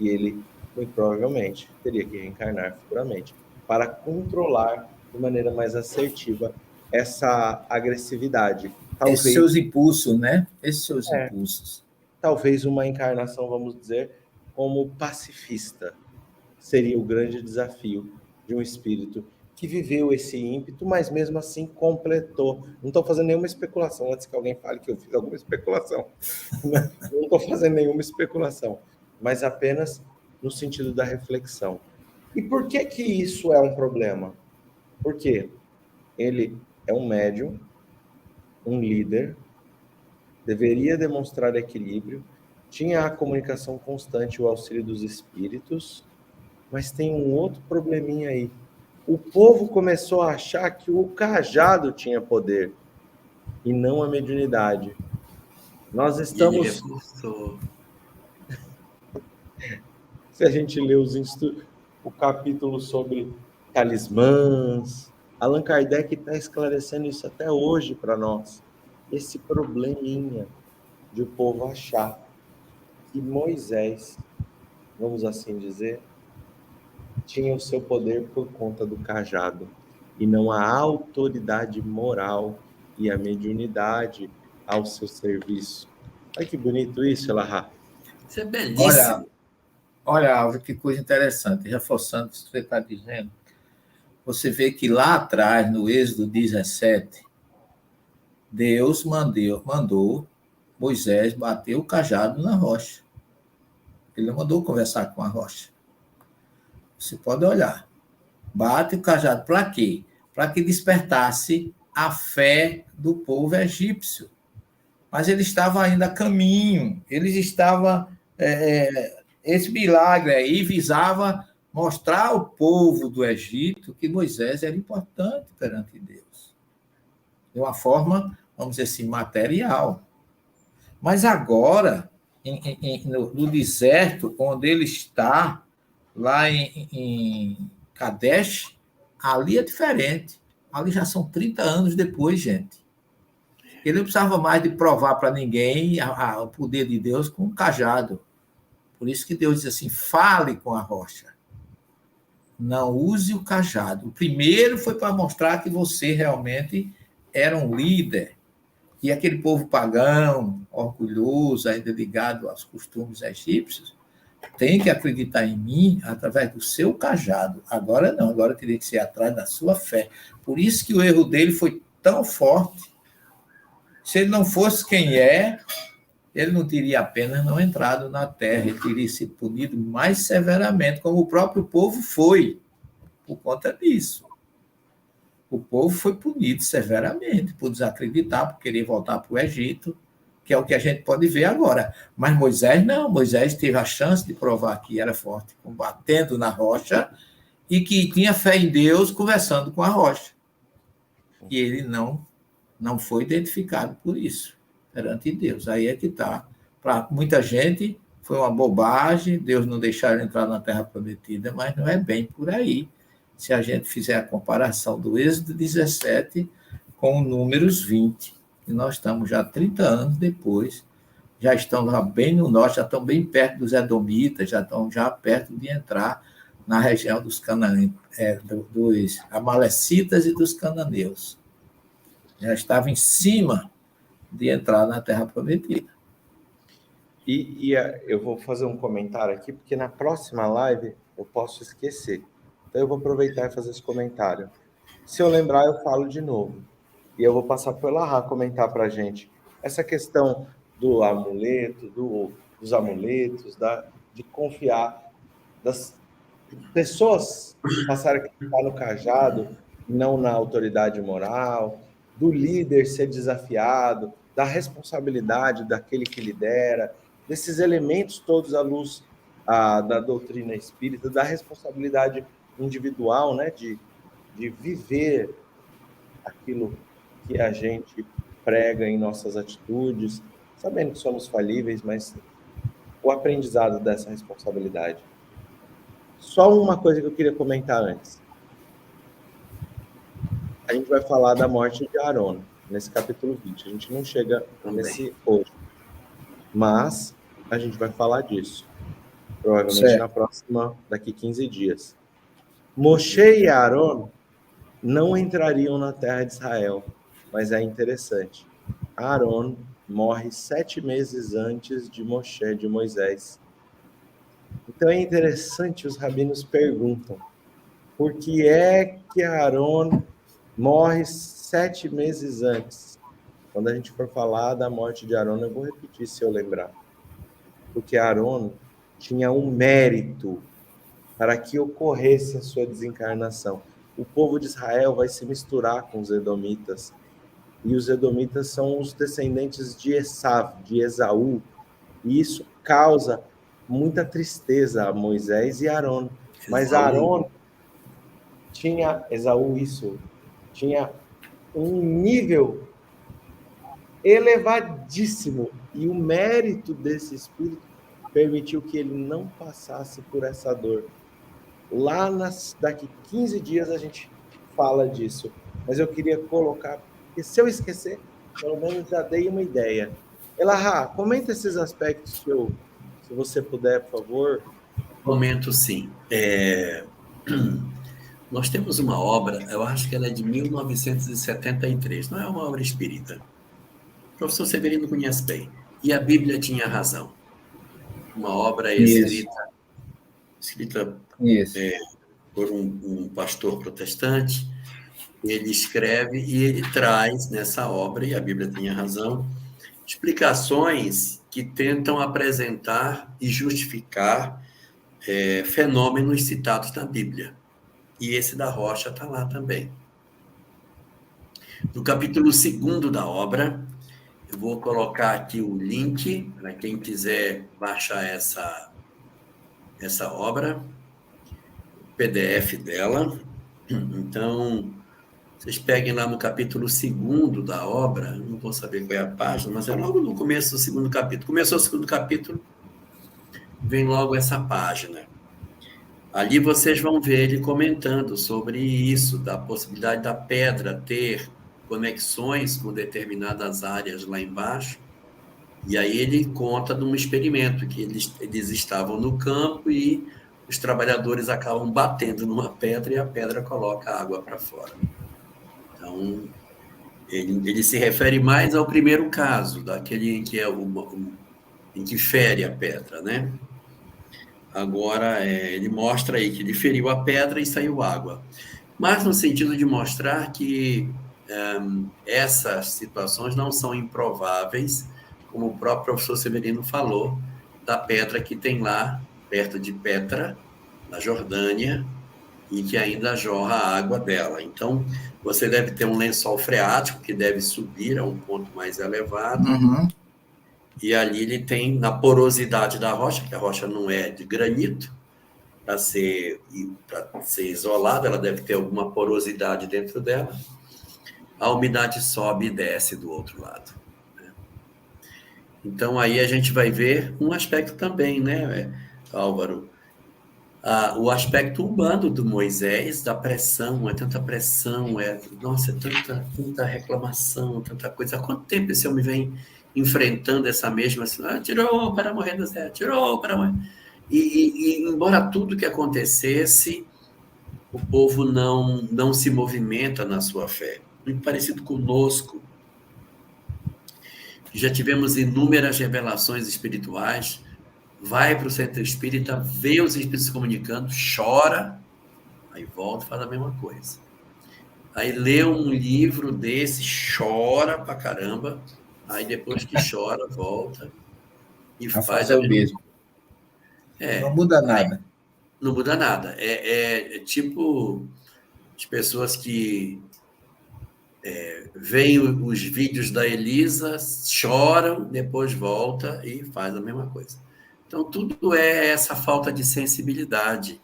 e ele, muito provavelmente, teria que reencarnar futuramente para controlar de maneira mais assertiva essa agressividade. Esses seus impulsos, né? Esses seus impulsos. Talvez uma encarnação, vamos dizer, como pacifista. Seria o grande desafio de um espírito que viveu esse ímpeto, mas mesmo assim completou. Não estou fazendo nenhuma especulação, antes que alguém fale que eu fiz alguma especulação. Não estou fazendo nenhuma especulação, mas apenas no sentido da reflexão. E por que que isso é um problema? Porque ele é um médium, um líder, deveria demonstrar equilíbrio, tinha a comunicação constante, o auxílio dos espíritos, mas tem um outro probleminha aí. O povo começou a achar que o cajado tinha poder e não a mediunidade. Nós estamos... Se a gente lê o capítulo sobre talismãs, Allan Kardec está esclarecendo isso até hoje para nós. Esse probleminha de o povo achar que Moisés, vamos assim dizer, tinha o seu poder por conta do cajado, e não a autoridade moral e a mediunidade ao seu serviço. Olha que bonito isso, Elahá. Isso é belíssimo. Olha, Álvaro, que coisa interessante, reforçando o que você está dizendo. Você vê que lá atrás, no Êxodo 17, Deus mandou Moisés bater o cajado na rocha. Ele mandou conversar com a rocha. Você pode olhar. Bate o cajado. Para quê? Para que despertasse a fé do povo egípcio. Mas ele estava ainda a caminho. Eles estavam... esse milagre aí visava mostrar ao povo do Egito que Moisés era importante perante Deus. De uma forma, vamos dizer assim, material. Mas agora, no deserto, onde ele está, lá em Kadesh, ali é diferente. Ali já são 30 anos depois, gente. Ele não precisava mais de provar para ninguém o poder de Deus com um cajado. Por isso que Deus diz assim, fale com a rocha. Não use o cajado. O primeiro foi para mostrar que você realmente era um líder. E aquele povo pagão, orgulhoso, ainda ligado aos costumes egípcios, tem que acreditar em mim através do seu cajado. Agora não, agora teria que ser atrás da sua fé. Por isso que o erro dele foi tão forte. Se ele não fosse quem é, ele não teria apenas não entrado na terra, ele teria sido punido mais severamente, como o próprio povo foi, por conta disso. o povo foi punido severamente por desacreditar, por querer voltar para o Egito, que é o que a gente pode ver agora. Mas Moisés não, Moisés teve a chance de provar que era forte, combatendo na rocha, e que tinha fé em Deus, conversando com a rocha. E ele não foi identificado por isso, perante Deus. Aí é que está. Para muita gente, foi uma bobagem, Deus não deixar ele entrar na Terra Prometida, mas não é bem por aí. Se a gente fizer a comparação do Êxodo 17 com o Números 20, e nós estamos já 30 anos depois, já estão lá bem no norte, já estão bem perto dos Edomitas, já estão já perto de entrar na região dos dos Amalecitas e dos Cananeus. Já estava em cima de entrar na Terra Prometida. Eu vou fazer um comentário aqui, porque na próxima live eu posso esquecer. Então eu vou aproveitar e fazer esse comentário. Se eu lembrar, eu falo de novo. E eu vou passar para o Elahá comentar para a gente essa questão do amuleto, dos amuletos, de confiar, das pessoas passarem a acreditar no cajado, não na autoridade moral, do líder ser desafiado, da responsabilidade daquele que lidera, desses elementos todos à luz da doutrina espírita, da responsabilidade individual, né, de viver aquilo que a gente prega em nossas atitudes, sabendo que somos falíveis, mas o aprendizado dessa responsabilidade. Só uma coisa que eu queria comentar antes. A gente vai falar da morte de Aaron, nesse capítulo 20. A gente não chega nesse hoje. Mas a gente vai falar disso. Provavelmente na próxima, daqui 15 dias. Moshe e Aaron não entrariam na terra de Israel. Mas é interessante. Aaron morre 7 meses antes de Moshe, de Moisés. Então é interessante, os rabinos perguntam, por que é que Aaron morre 7 meses antes? Quando a gente for falar da morte de Aaron, eu vou repetir se eu lembrar. Porque Aaron tinha um mérito para que ocorresse a sua desencarnação. O povo de Israel vai se misturar com os edomitas. E os edomitas são os descendentes de Esav, de Esaú. E isso causa muita tristeza a Moisés e Aaron. Mas Aaron tinha, Esaú, isso, tinha um nível elevadíssimo. E o mérito desse espírito permitiu que ele não passasse por essa dor. Lá daqui 15 dias a gente fala disso. Mas eu queria colocar, porque se eu esquecer, pelo menos já dei uma ideia. Elahá, comenta esses aspectos se você puder, por favor. Comento sim. Nós temos uma obra, eu acho que ela é de 1973, não é uma obra espírita. O professor Severino conhece bem. E a Bíblia tinha razão. Uma obra escrita por um pastor protestante. Ele escreve e ele traz nessa obra, e a Bíblia tinha razão, explicações que tentam apresentar e justificar fenômenos citados na Bíblia. E esse da rocha está lá também. No capítulo 2 da obra, eu vou colocar aqui o link para quem quiser baixar essa obra, o PDF dela. Então, vocês peguem lá no capítulo 2 da obra, não vou saber qual é a página, mas é logo no começo do 2º capítulo. Começou o 2º capítulo, vem logo essa página. Ali vocês vão ver ele comentando sobre isso, da possibilidade da pedra ter conexões com determinadas áreas lá embaixo. E aí ele conta de um experimento, que eles estavam no campo e os trabalhadores acabam batendo numa pedra e a pedra coloca a água para fora. Então, ele se refere mais ao primeiro caso, daquele em que em que fere a pedra, né? Agora, ele mostra aí que ele feriu a pedra e saiu água. Mas no sentido de mostrar que essas situações não são improváveis, como o próprio professor Severino falou, da pedra que tem lá, perto de Petra, na Jordânia, e que ainda jorra a água dela. Então, você deve ter um lençol freático que deve subir a um ponto mais elevado, Uhum. e ali ele tem, na porosidade da rocha, que a rocha não é de granito, para ser isolada, ela deve ter alguma porosidade dentro dela, a umidade sobe e desce do outro lado. Então, aí a gente vai ver um aspecto também, né, Álvaro? O aspecto humano do Moisés, da pressão, é tanta pressão, nossa, é tanta reclamação, tanta coisa. Há quanto tempo esse homem vem enfrentando essa mesma situação? Tirou para morrer do céu, tirou para morrer. E embora tudo que acontecesse, o povo não se movimenta na sua fé. Muito parecido conosco. Já tivemos inúmeras revelações espirituais, vai para o centro espírita, vê os espíritos se comunicando, chora, aí volta e faz a mesma coisa. Aí lê um livro desse, chora pra caramba, aí depois que chora, volta e Vai faz fazer a o mesma mesmo. coisa. Não muda nada. Não muda nada. É tipo as pessoas que veem os vídeos da Elisa, choram, depois volta e faz a mesma coisa. Então, tudo é essa falta de sensibilidade.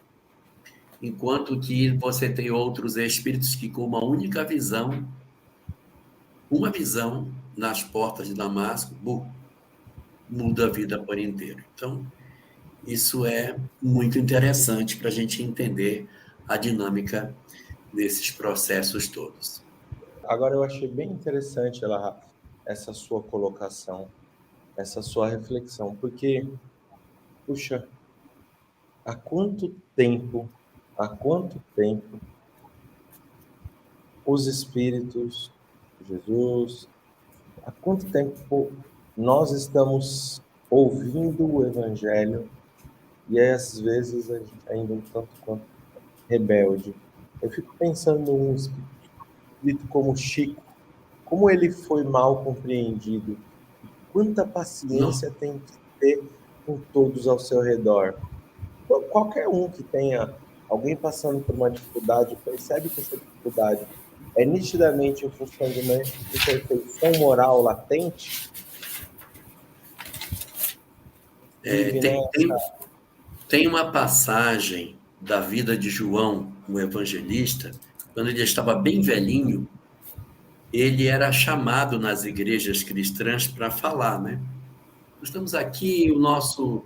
Enquanto que você tem outros espíritos que, com uma visão nas portas de Damasco, muda a vida por inteiro. Então, isso é muito interessante para a gente entender a dinâmica desses processos todos. Agora, eu achei bem interessante essa sua colocação, essa sua reflexão, porque, puxa, há quanto tempo os espíritos, Jesus, há quanto tempo nós estamos ouvindo o Evangelho e às vezes a gente ainda um tanto quanto rebelde. Eu fico pensando num espírito como Chico, como ele foi mal compreendido, quanta Não, paciência tem que ter com todos ao seu redor. Qualquer um que tenha alguém passando por uma dificuldade, percebe que essa dificuldade é nitidamente em função de uma imperfeição moral latente, vive, né? tem, tem uma passagem da vida de João, o evangelista, quando ele estava bem velhinho, ele era chamado nas igrejas cristãs para falar, né? Nós estamos aqui, o nosso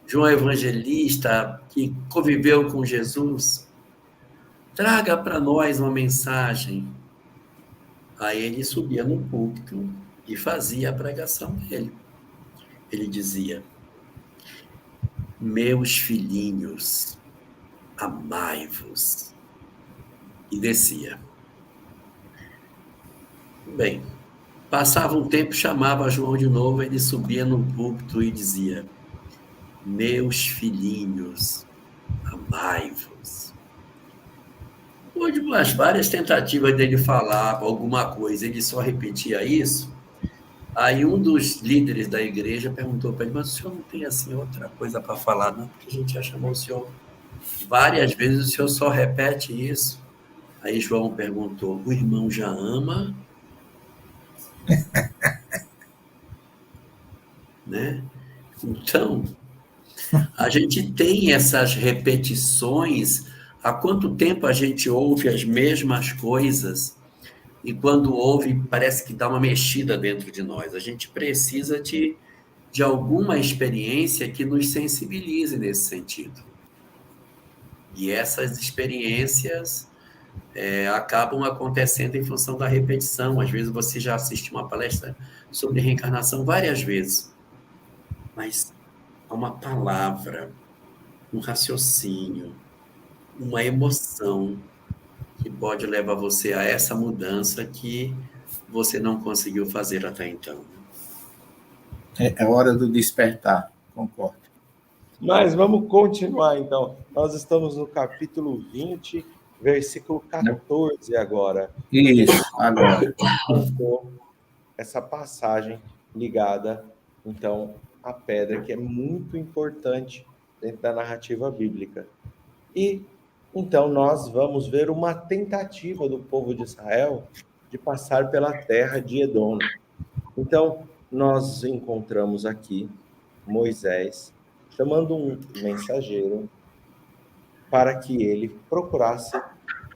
João Evangelista, que conviveu com Jesus, traga para nós uma mensagem. Aí ele subia no púlpito e fazia a pregação dele. Ele dizia: meus filhinhos, amai-vos. E descia. Bem, passava um tempo, chamava João de novo, ele subia no púlpito e dizia: meus filhinhos, amai-vos. Depois de umas várias tentativas dele falar alguma coisa, ele só repetia isso. Aí um dos líderes da igreja perguntou para ele: mas o senhor não tem assim outra coisa para falar, não? Porque a gente já chamou o senhor várias vezes, o senhor só repete isso. Aí João perguntou: o irmão já ama? Né? Então, a gente tem essas repetições. Há quanto tempo a gente ouve as mesmas coisas e quando ouve parece que dá uma mexida dentro de nós? A gente precisa de alguma experiência que nos sensibilize nesse sentido. E essas experiências acabam acontecendo em função da repetição. Às vezes você já assiste uma palestra sobre reencarnação várias vezes, mas há uma palavra, um raciocínio, uma emoção que pode levar você a essa mudança que você não conseguiu fazer até então. É hora do despertar, concordo. Mas vamos continuar, então. Nós estamos no capítulo 20, versículo 14 agora. Isso, agora. Essa passagem ligada, então, à pedra, que é muito importante dentro da narrativa bíblica. E Então, nós vamos ver uma tentativa do povo de Israel de passar pela terra de Edom. Então, nós encontramos aqui Moisés chamando um mensageiro para que ele procurasse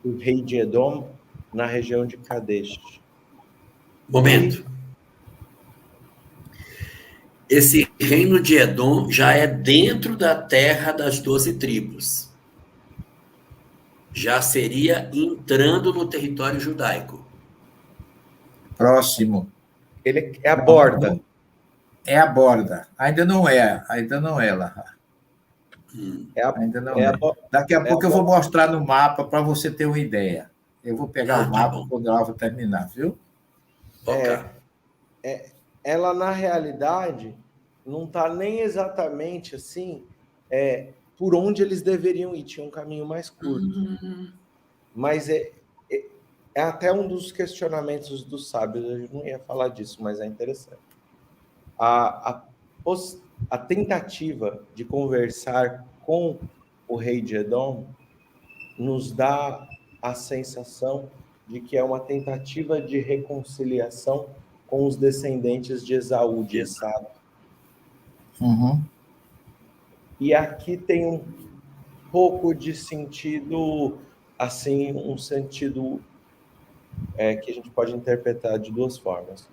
o rei de Edom na região de Kadesh. Momento. Esse reino de Edom já é dentro da terra das 12 tribos. Já seria entrando no território judaico. Próximo. Ele é a borda. É a borda. Ainda não é lá. Ainda não é. Daqui a pouco eu vou mostrar no mapa para você ter uma ideia. Eu vou pegar o mapa quando ela vai terminar, viu? Ela, na realidade, não está nem exatamente assim por onde eles deveriam ir. Tinha um caminho mais curto. Mas é até um dos questionamentos dos sábios. Eu não ia falar disso, mas é interessante. A tentativa de conversar com o rei de Edom nos dá a sensação de que é uma tentativa de reconciliação com os descendentes de Esaú, de Esaú. E aqui tem um pouco de sentido, assim, um sentido que a gente pode interpretar de duas formas.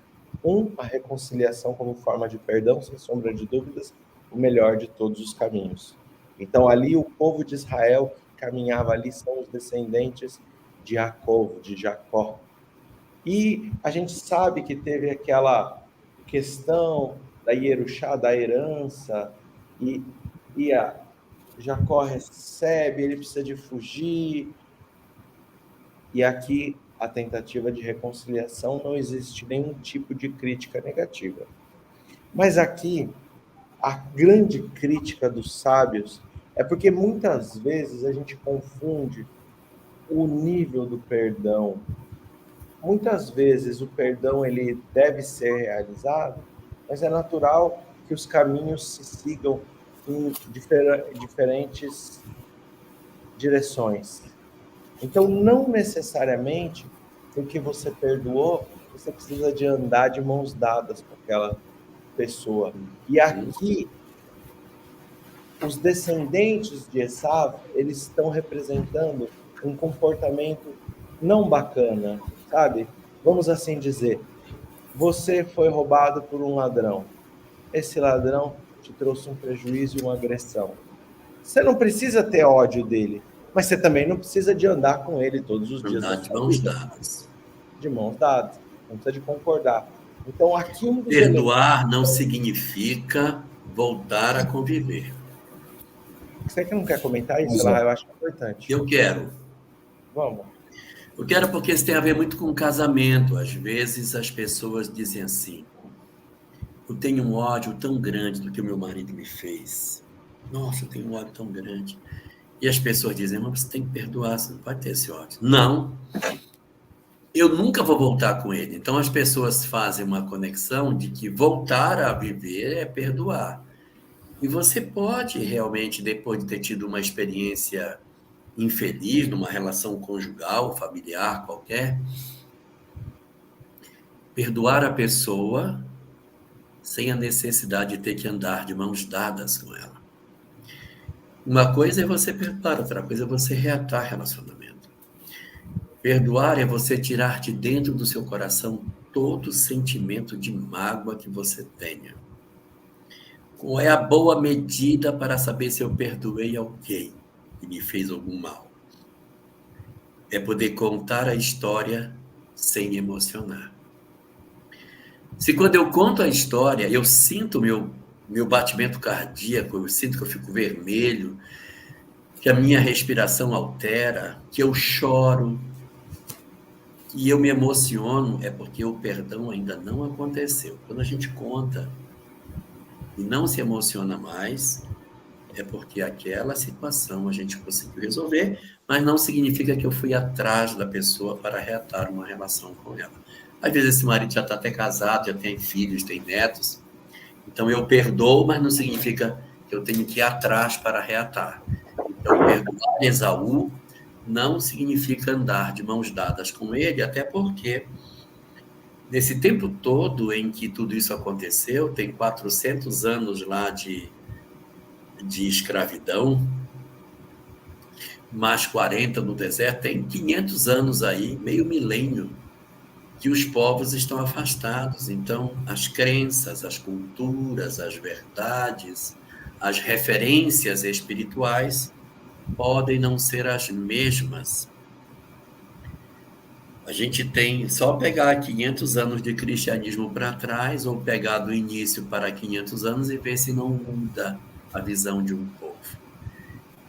A reconciliação como forma de perdão, sem sombra de dúvidas, o melhor de todos os caminhos. Então, ali, o povo de Israel que caminhava ali são os descendentes de Jacó. E a gente sabe que teve aquela questão da Yerushá, da herança, e Jacó recebe, ele precisa de fugir. E aqui a tentativa de reconciliação, não existe nenhum tipo de crítica negativa. Mas aqui, a grande crítica dos sábios é porque muitas vezes a gente confunde o nível do perdão. Muitas vezes o perdão ele deve ser realizado, mas é natural que os caminhos se sigam em diferentes direções. Então, não necessariamente, porque você perdoou, você precisa de andar de mãos dadas com aquela pessoa. E aqui, os descendentes de Esaú, eles estão representando um comportamento não bacana, sabe? Vamos assim dizer, você foi roubado por um ladrão. Esse ladrão te trouxe um prejuízo e uma agressão. Você não precisa ter ódio dele, mas você também não precisa de andar com ele todos os dias. De mãos dadas. De mãos dadas. Não precisa de concordar. Então, aqui perdoar não significa voltar a conviver. Você que não quer comentar isso, eu acho importante. Eu quero. Vamos. Eu quero porque isso tem a ver muito com casamento. Às vezes as pessoas dizem assim, eu tenho um ódio tão grande do que o meu marido me fez. Nossa, eu tenho um ódio tão grande. E as pessoas dizem, mas você tem que perdoar, você não pode ter esse ódio. Não, eu nunca vou voltar com ele. Então as pessoas fazem uma conexão de que voltar a viver é perdoar. E você pode realmente, depois de ter tido uma experiência infeliz, numa relação conjugal, familiar, qualquer, perdoar a pessoa sem a necessidade de ter que andar de mãos dadas com ela. Uma coisa é você perdoar, outra coisa é você reatar relacionamento. Perdoar é você tirar de dentro do seu coração todo sentimento de mágoa que você tenha. Qual é a boa medida para saber se eu perdoei alguém que me fez algum mal? É poder contar a história sem emocionar. Se quando eu conto a história, eu sinto meu batimento cardíaco, eu sinto que eu fico vermelho, que a minha respiração altera, que eu choro, que eu me emociono, é porque o perdão ainda não aconteceu. Quando a gente conta e não se emociona mais, é porque aquela situação a gente conseguiu resolver, mas não significa que eu fui atrás da pessoa para reatar uma relação com ela. Às vezes esse marido já está até casado, já tem filhos, tem netos, então eu perdoo, mas não significa que eu tenho que ir atrás para reatar. Então, perdoar Esaú não significa andar de mãos dadas com ele, até porque nesse tempo todo em que tudo isso aconteceu, tem 400 anos lá de escravidão, mais 40 no deserto, tem 500 anos aí, meio milênio, que os povos estão afastados. Então, as crenças, as culturas, as verdades, as referências espirituais podem não ser as mesmas. A gente tem só pegar 500 anos de cristianismo para trás, ou pegar do início para 500 anos e ver se não muda a visão de um povo.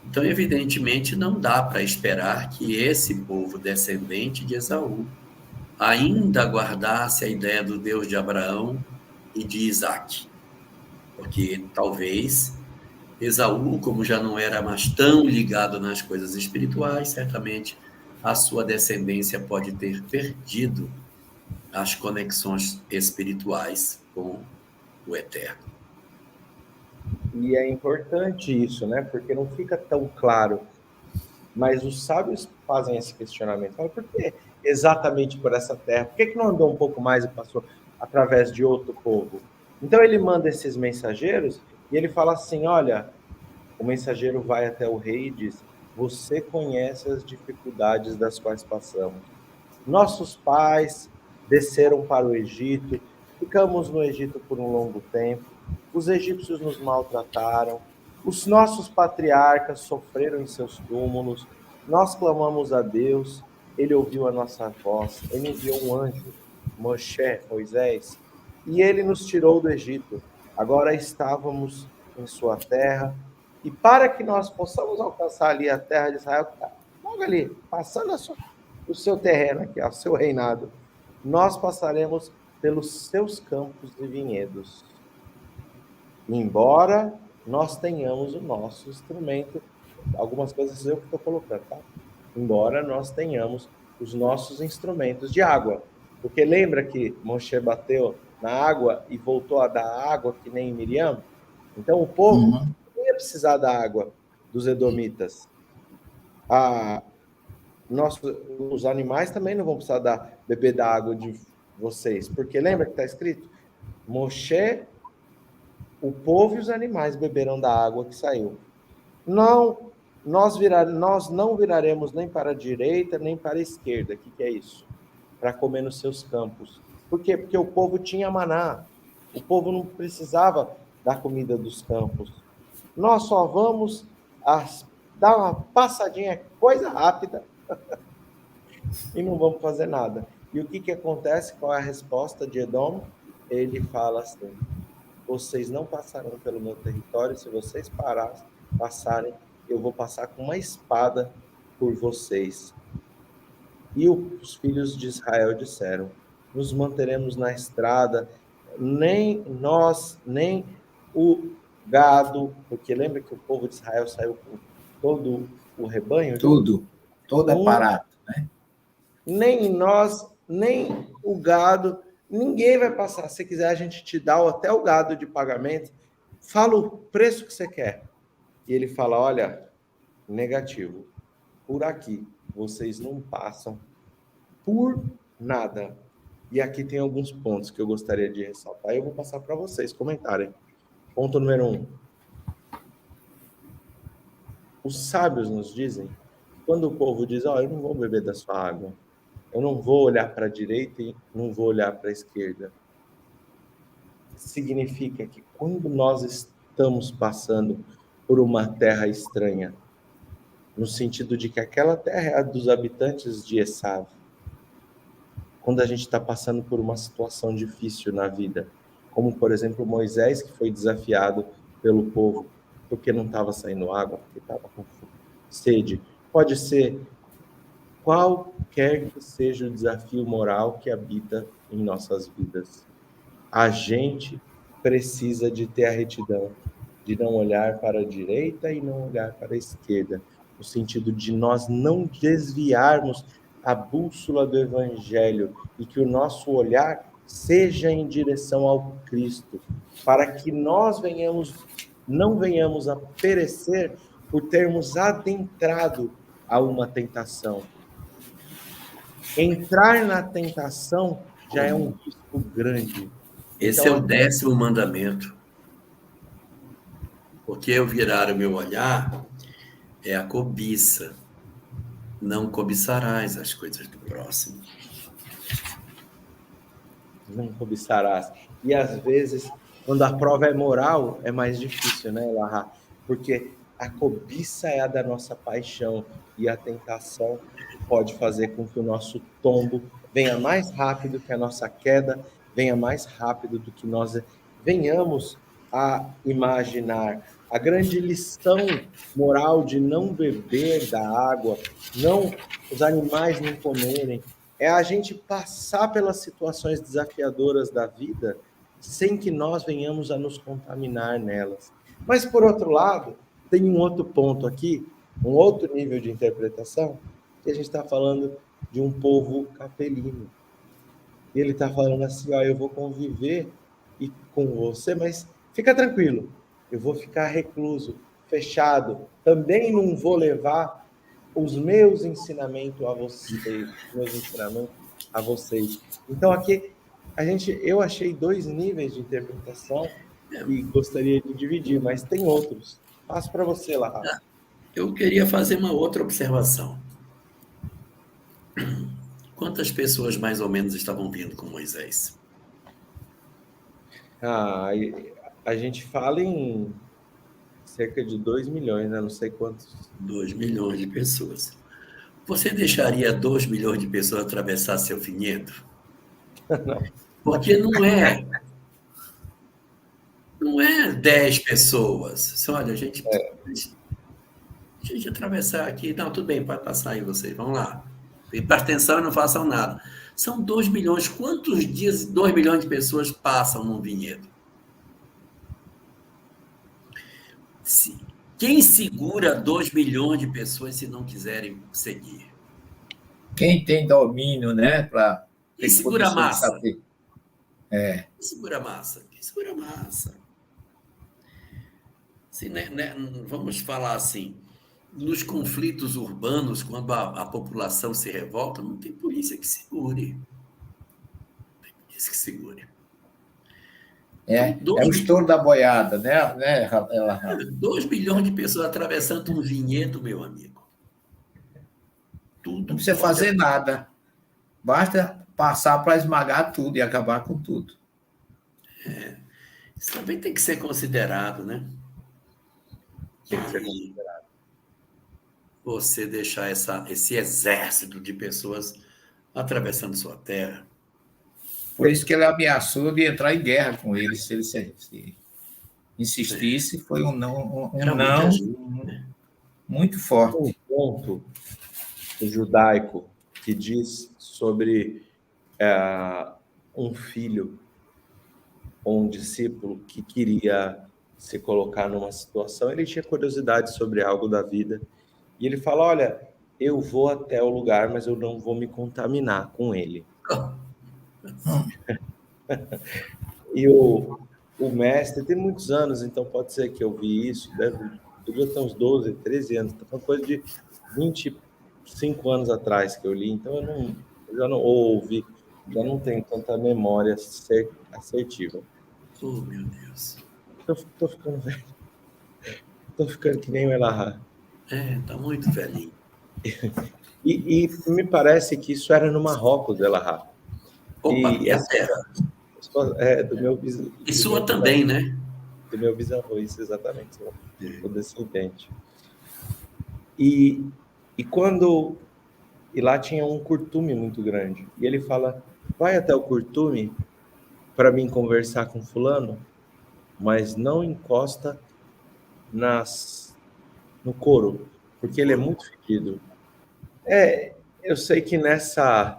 Então, evidentemente, não dá para esperar que esse povo descendente de Esaú ainda guardasse a ideia do Deus de Abraão e de Isaac. Porque talvez Esaú, como já não era mais tão ligado nas coisas espirituais, certamente a sua descendência pode ter perdido as conexões espirituais com o Eterno. E é importante isso, né? Porque não fica tão claro. Mas os sábios fazem esse questionamento. Falam, por que exatamente por essa terra? Por que não andou um pouco mais e passou através de outro povo? Então ele manda esses mensageiros e ele fala assim, olha, o mensageiro vai até o rei e diz, você conhece as dificuldades das quais passamos. Nossos pais desceram para o Egito, ficamos no Egito por um longo tempo, os egípcios nos maltrataram, os nossos patriarcas sofreram em seus túmulos, nós clamamos a Deus, ele ouviu a nossa voz, ele enviou um anjo, Moisés, e ele nos tirou do Egito. Agora estávamos em sua terra, e para que nós possamos alcançar ali a terra de Israel, que está logo ali, passando o seu terreno aqui, o seu reinado, nós passaremos pelos seus campos e vinhedos. Embora nós tenhamos o nosso instrumento, algumas coisas eu que estou colocando, tá? Embora nós tenhamos os nossos instrumentos de água. Porque lembra que Moshe bateu na água e voltou a dar água que nem Miriam? Então o povo não ia precisar da água dos edomitas. Os animais também não vão precisar beber da água de vocês. Porque lembra que está escrito? Moshe, o povo e os animais beberão da água que saiu. Não, nós não viraremos nem para a direita, nem para a esquerda. O que é isso? Para comer nos seus campos. Por quê? Porque o povo tinha maná. O povo não precisava da comida dos campos. Nós só vamos dar uma passadinha, coisa rápida, e não vamos fazer nada. E o que acontece? Qual é a resposta de Edom? Ele fala assim, vocês não passarão pelo meu território, se vocês passarem, eu vou passar com uma espada por vocês. E os filhos de Israel disseram, nos manteremos na estrada, nem nós, nem o gado, porque lembra que o povo de Israel saiu com todo o rebanho? Todo aparato, né? Nem nós, nem o gado, ninguém vai passar. Se quiser, a gente te dá até o gado de pagamento. Fala o preço que você quer. E ele fala, olha, negativo. Por aqui, vocês não passam por nada. E aqui tem alguns pontos que eu gostaria de ressaltar. Eu vou passar para vocês comentarem. Ponto número 1. Os sábios nos dizem, quando o povo diz, eu não vou beber da sua água, eu não vou olhar para a direita e não vou olhar para a esquerda. Significa que quando nós estamos passando por uma terra estranha, no sentido de que aquela terra é a dos habitantes de Esav, quando a gente está passando por uma situação difícil na vida, como, por exemplo, Moisés, que foi desafiado pelo povo porque não estava saindo água, porque estava com sede. Pode ser qualquer que seja o desafio moral que habita em nossas vidas. A gente precisa de ter a retidão, de não olhar para a direita e não olhar para a esquerda, no sentido de nós não desviarmos a bússola do Evangelho e que o nosso olhar seja em direção ao Cristo, para que nós não venhamos a perecer por termos adentrado a uma tentação. Entrar na tentação já é um risco grande. Esse é o 10º mandamento. Porque eu virar o meu olhar é a cobiça. Não cobiçarás as coisas do próximo. Não cobiçarás. E às vezes, quando a prova é moral, é mais difícil, né, Elahá? Porque a cobiça é a da nossa paixão e a tentação pode fazer com que o nosso tombo venha mais rápido que a nossa queda, venha mais rápido do que nós venhamos a imaginar. A grande lição moral de não beber da água, não os animais não comerem, é a gente passar pelas situações desafiadoras da vida sem que nós venhamos a nos contaminar nelas. Mas, por outro lado, tem um outro ponto aqui, um outro nível de interpretação, que a gente está falando de um povo capelino. E ele está falando assim, ó, eu vou conviver com você, mas fica tranquilo, eu vou ficar recluso, fechado, também não vou levar os meus ensinamentos a vocês, Então, aqui, eu achei 2 níveis de interpretação e gostaria de dividir, mas tem outros. Passo para você lá. Eu queria fazer uma outra observação. Quantas pessoas, mais ou menos, estavam vindo com Moisés? A gente fala em cerca de 2 milhões, né? Não sei quantos. 2 milhões de pessoas. Você deixaria 2 milhões de pessoas atravessar seu vinhedo? Não. Porque não é 10 pessoas. Olha, a gente atravessar aqui. Não, tudo bem, pode passar aí vocês, vamos lá. Presta atenção e não façam nada. São 2 milhões. Quantos dias 2 milhões de pessoas passam num vinhedo? Quem segura 2 milhões de pessoas se não quiserem seguir? Quem tem domínio, né? Quem segura a massa? Quem segura a massa? Quem segura a massa? Vamos falar assim, nos conflitos urbanos, quando a população se revolta, não tem polícia que segure. Não tem polícia que segure. É o estouro da boiada, né? 2 milhões de pessoas atravessando um vinhedo, meu amigo. Tudo não precisa fazer nada. Basta passar para esmagar tudo e acabar com tudo. Isso também tem que ser considerado, né? Tem que ser considerado. Você deixar esse exército de pessoas atravessando sua terra. Por isso que ele ameaçou de entrar em guerra com eles, se ele insistisse. Foi um não muito forte. Um ponto judaico que diz sobre um filho ou um discípulo que queria se colocar numa situação, ele tinha curiosidade sobre algo da vida, e ele fala, olha, eu vou até o lugar, mas eu não vou me contaminar com ele. E o mestre tem muitos anos, então pode ser que eu vi isso, devia ter uns 12, 13 anos, uma coisa de 25 anos atrás que eu li, então eu já não ouvi, já não tenho tanta memória assertiva. Oh, meu Deus. Tô ficando velho. Tô ficando que nem o Elahá. Tá muito velhinho. E me parece que isso era no Marrocos, Elahá. Opa, e a terra? Do meu bisavô. E sua também, né? Do meu bisavô, isso exatamente. O descendente. E lá tinha um curtume muito grande. E ele fala, vai até o curtume para mim conversar com fulano, mas não encosta no couro, porque ele é muito fedido. Eu sei que nessa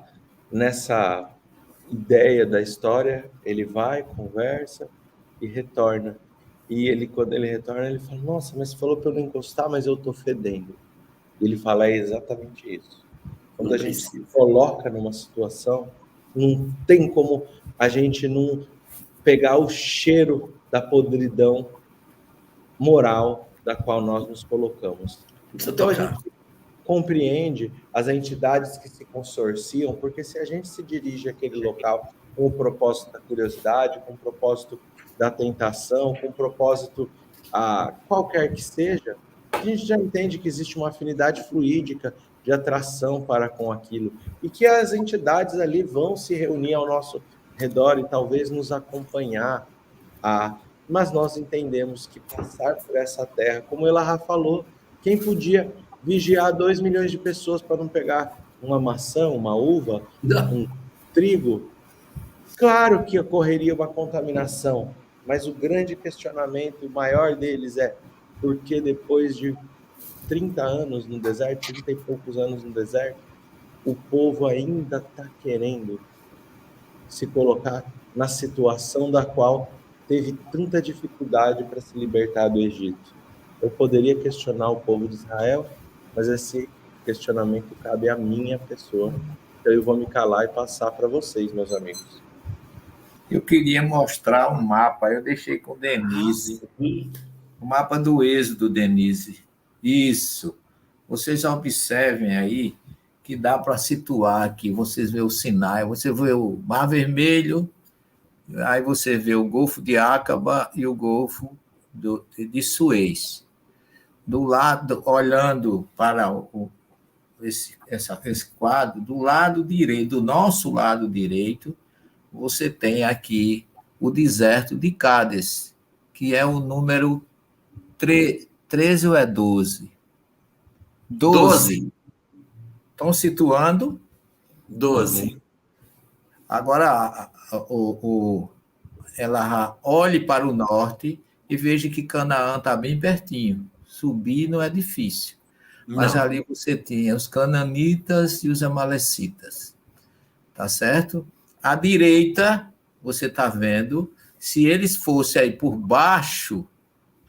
ideia da história, ele vai, conversa e retorna. E quando ele retorna, ele fala, nossa, mas você falou para eu não encostar, mas eu estou fedendo. E ele fala, é exatamente isso. Quando a gente se coloca numa situação, não tem como a gente não pegar o cheiro da podridão moral da qual nós nos colocamos. Então, compreende as entidades que se consorciam, porque se a gente se dirige àquele local com o propósito da curiosidade, com o propósito da tentação, com o propósito qualquer que seja, a gente já entende que existe uma afinidade fluídica de atração para com aquilo, e que as entidades ali vão se reunir ao nosso redor e talvez nos acompanhar, mas nós entendemos que passar por essa terra, como Elahá falou, quem podia vigiar 2 milhões de pessoas para não pegar uma maçã, uma uva, um trigo? Claro que ocorreria uma contaminação, mas o grande questionamento, o maior deles é por que depois de 30 anos no deserto, 30 e poucos anos no deserto, o povo ainda está querendo se colocar na situação da qual teve tanta dificuldade para se libertar do Egito. Eu poderia questionar o povo de Israel, mas esse questionamento cabe à minha pessoa. Então eu vou me calar e passar para vocês, meus amigos. Eu queria mostrar um mapa, eu deixei com Denise. O mapa do Êxodo, Denise. Isso. Vocês observem aí que dá para situar aqui. Vocês vê o Sinai, você vê o Mar Vermelho, aí você vê o Golfo de Acaba e o Golfo de Suez. Do lado, olhando para esse quadro, do lado direito, do nosso lado direito, você tem aqui o deserto de Cádiz, que é o número 13 ou é 12? 12. Estão situando? 12. Agora, ela olhe para o norte e veja que Canaã está bem pertinho. Subir não é difícil. Mas Não. ali você tinha os cananitas e os amalecitas. Tá certo? À direita, você está vendo, se eles fossem aí por baixo,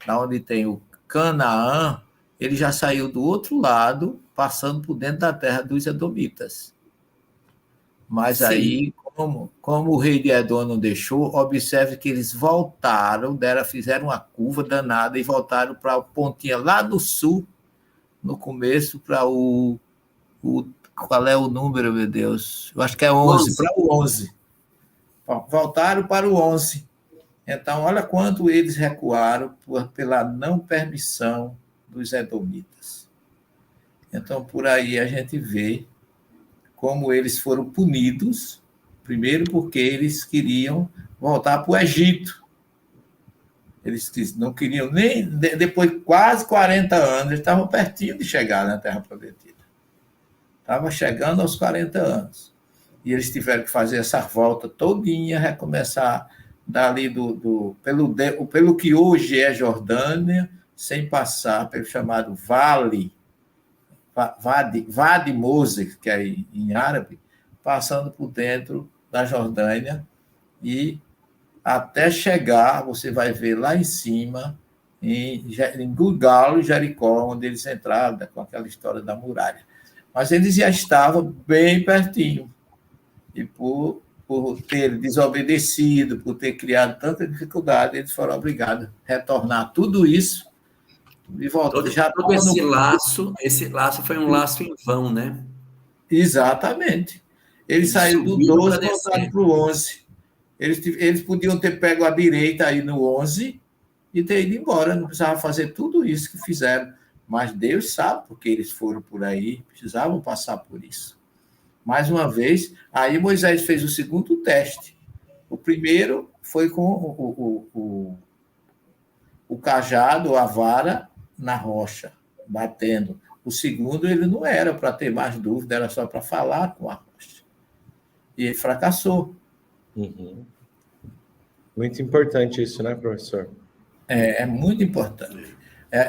da onde tem o Canaã, ele já saiu do outro lado, passando por dentro da terra dos edomitas. Mas sim, aí, como o rei de Edom não deixou, observe que eles voltaram, fizeram uma curva danada e voltaram para a pontinha lá do sul, no começo, para qual é o número, meu Deus? Eu acho que é 11, para o 11. Voltaram para o 11. Então, olha quanto eles recuaram pela não permissão dos edomitas. Então, por aí a gente vê como eles foram punidos, primeiro porque eles queriam voltar para o Egito. Eles não queriam nem... Depois de quase 40 anos, eles estavam pertinho de chegar na Terra Prometida. Estava chegando aos 40 anos. E eles tiveram que fazer essa volta todinha, recomeçar dali pelo que hoje é Jordânia, sem passar pelo chamado Vade Mose, que é em árabe, passando por dentro da Jordânia e até chegar, você vai ver lá em cima, em Gilgal e Jericó, onde eles entraram, com aquela história da muralha. Mas eles já estavam bem pertinho. E por ter desobedecido, por ter criado tanta dificuldade, eles foram obrigados a retornar tudo isso e voltar. Todo esse laço foi um laço em vão, né? Exatamente. Eles saíram do 12 e voltaram para o 11. Eles podiam ter pego a direita aí no 11 e ter ido embora, não precisava fazer tudo isso que fizeram. Mas Deus sabe porque eles foram por aí, precisavam passar por isso. Mais uma vez, aí Moisés fez o segundo teste. O primeiro foi com o cajado, a vara, na rocha, batendo. O segundo, ele não era para ter mais dúvida, era só para falar com a rocha. E ele fracassou. Uhum. Muito importante isso, né, professor? É muito importante.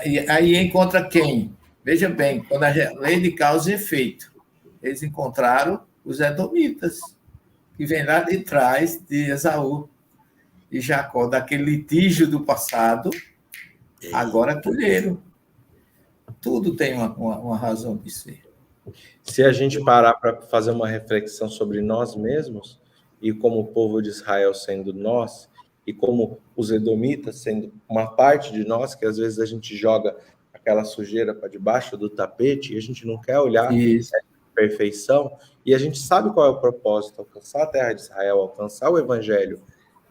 E aí encontra quem? Veja bem, quando a lei de causa e efeito. Eles encontraram os edomitas, que vêm lá de trás de Esaú e Jacó, daquele litígio do passado, agora colheram. Tudo tem uma razão de ser. Se a gente parar para fazer uma reflexão sobre nós mesmos, e como o povo de Israel sendo nós, e como os edomitas sendo uma parte de nós, que às vezes a gente joga a aquela sujeira para debaixo do tapete, e a gente não quer olhar Isso. a perfeição, e a gente sabe qual é o propósito, alcançar a terra de Israel, alcançar o evangelho.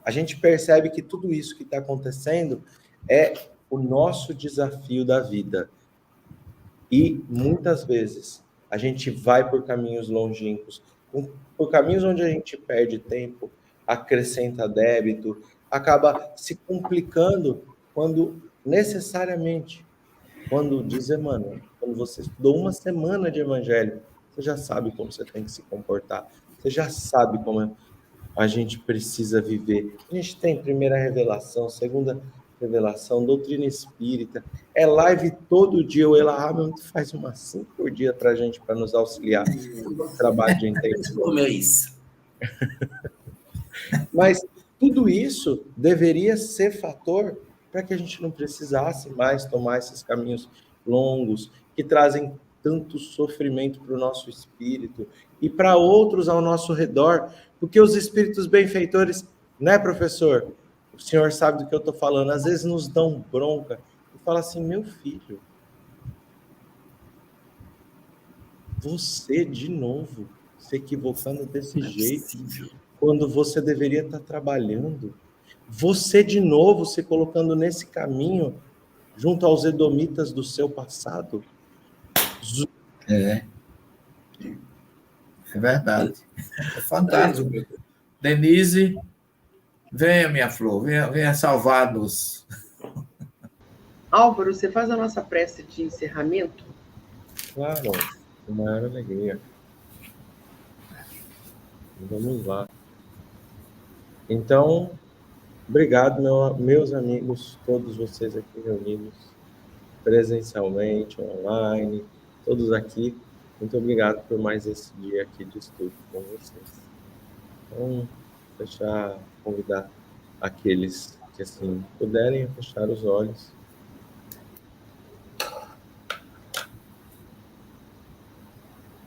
A gente percebe que tudo isso que está acontecendo é o nosso desafio da vida. E muitas vezes a gente vai por caminhos longínquos, por caminhos onde a gente perde tempo, acrescenta débito, acaba se complicando quando necessariamente, quando diz Emmanuel, quando você estudou uma semana de evangelho, você já sabe como você tem que se comportar, você já sabe como a gente precisa viver. A gente tem primeira revelação, segunda revelação, doutrina espírita. É live todo dia. O Ela Hamilton faz umas 5 por dia para a gente, para nos auxiliar no trabalho de entendimento. Por mês. Mas tudo isso deveria ser fator para que a gente não precisasse mais tomar esses caminhos longos, que trazem tanto sofrimento para o nosso espírito e para outros ao nosso redor, porque os espíritos benfeitores, né, professor? O senhor sabe do que eu estou falando, às vezes nos dão bronca e fala assim: meu filho, você de novo se equivocando desse Não é jeito, possível. quando você deveria estar trabalhando. Você de novo se colocando nesse caminho junto aos edomitas do seu passado. É verdade. É fantástico. Denise, venha, minha flor, venha salvar-nos. Álvaro, você faz a nossa prece de encerramento? Claro, com maior alegria. Vamos lá. Então, obrigado, meus amigos, todos vocês aqui reunidos, presencialmente, online, todos aqui. Muito obrigado por mais esse dia aqui de estudo com vocês. Então, convidar aqueles que assim puderem fechar os olhos.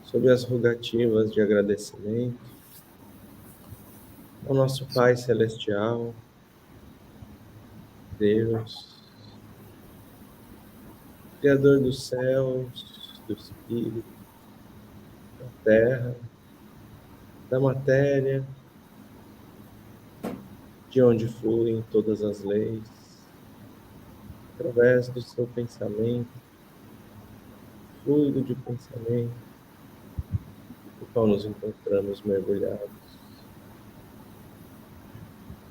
Sob as rogativas de agradecimento ao nosso Pai Celestial, Deus, Criador dos céus, do Espírito, da terra, da matéria, de onde fluem todas as leis, através do seu pensamento, fluido de pensamento, no qual nos encontramos mergulhados.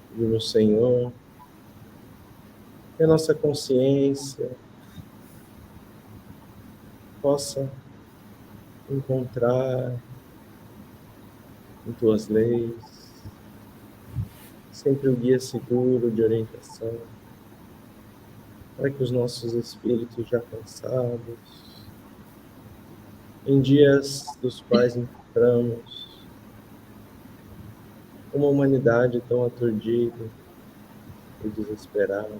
Pedimos, Senhor, que a nossa consciência possa encontrar em tuas leis sempre o guia seguro de orientação, para que os nossos espíritos já cansados, em dias dos quais encontramos uma humanidade tão aturdida e desesperada,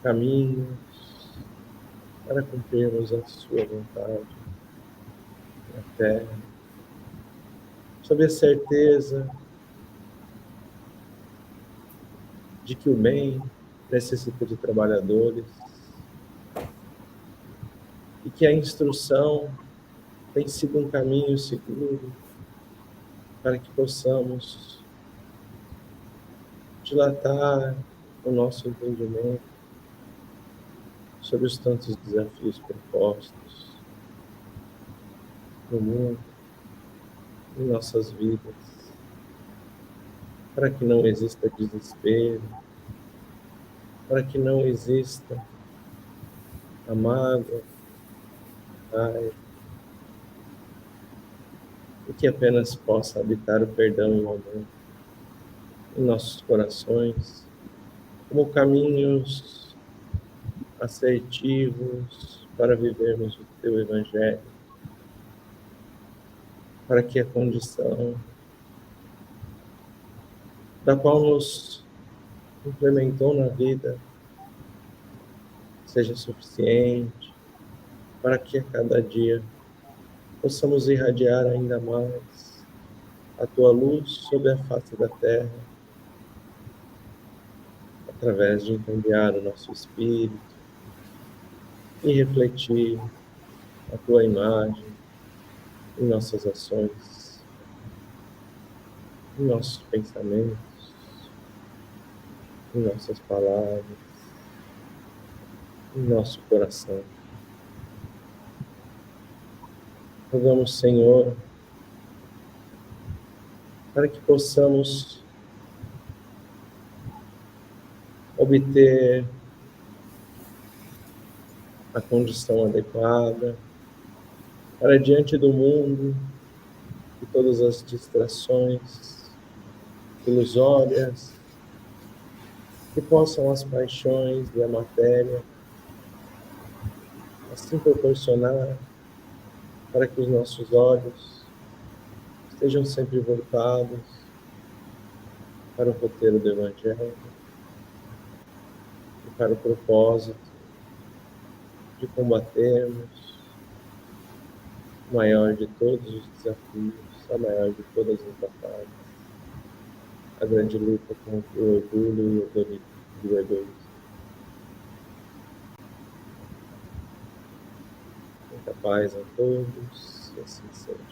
caminhos para cumprirmos a sua vontade na terra, sob a certeza de que o bem necessita de trabalhadores e que a instrução tem sido um caminho seguro para que possamos dilatar o nosso entendimento sobre os tantos desafios propostos no mundo, em nossas vidas, para que não exista desespero, para que não exista a mágoa, a raiva, e que apenas possa habitar o perdão e o amor em nossos corações, como caminhos assertivos para vivermos o teu Evangelho, para que a condição da qual nos implementou na vida seja suficiente, para que a cada dia possamos irradiar ainda mais a tua luz sobre a face da terra, através de incendiar o nosso espírito e refletir a tua imagem em nossas ações, em nossos pensamentos, em nossas palavras, em nosso coração. Rogamos, Senhor, para que possamos obter a condição adequada para diante do mundo e todas as distrações ilusórias que possam as paixões e a matéria assim proporcionar para que os nossos olhos estejam sempre voltados para o roteiro do Evangelho e para o propósito de combatermos o maior de todos os desafios, a maior de todas as batalhas, a grande luta contra o orgulho e o egoísmo. Muita paz a todos, e assim seja.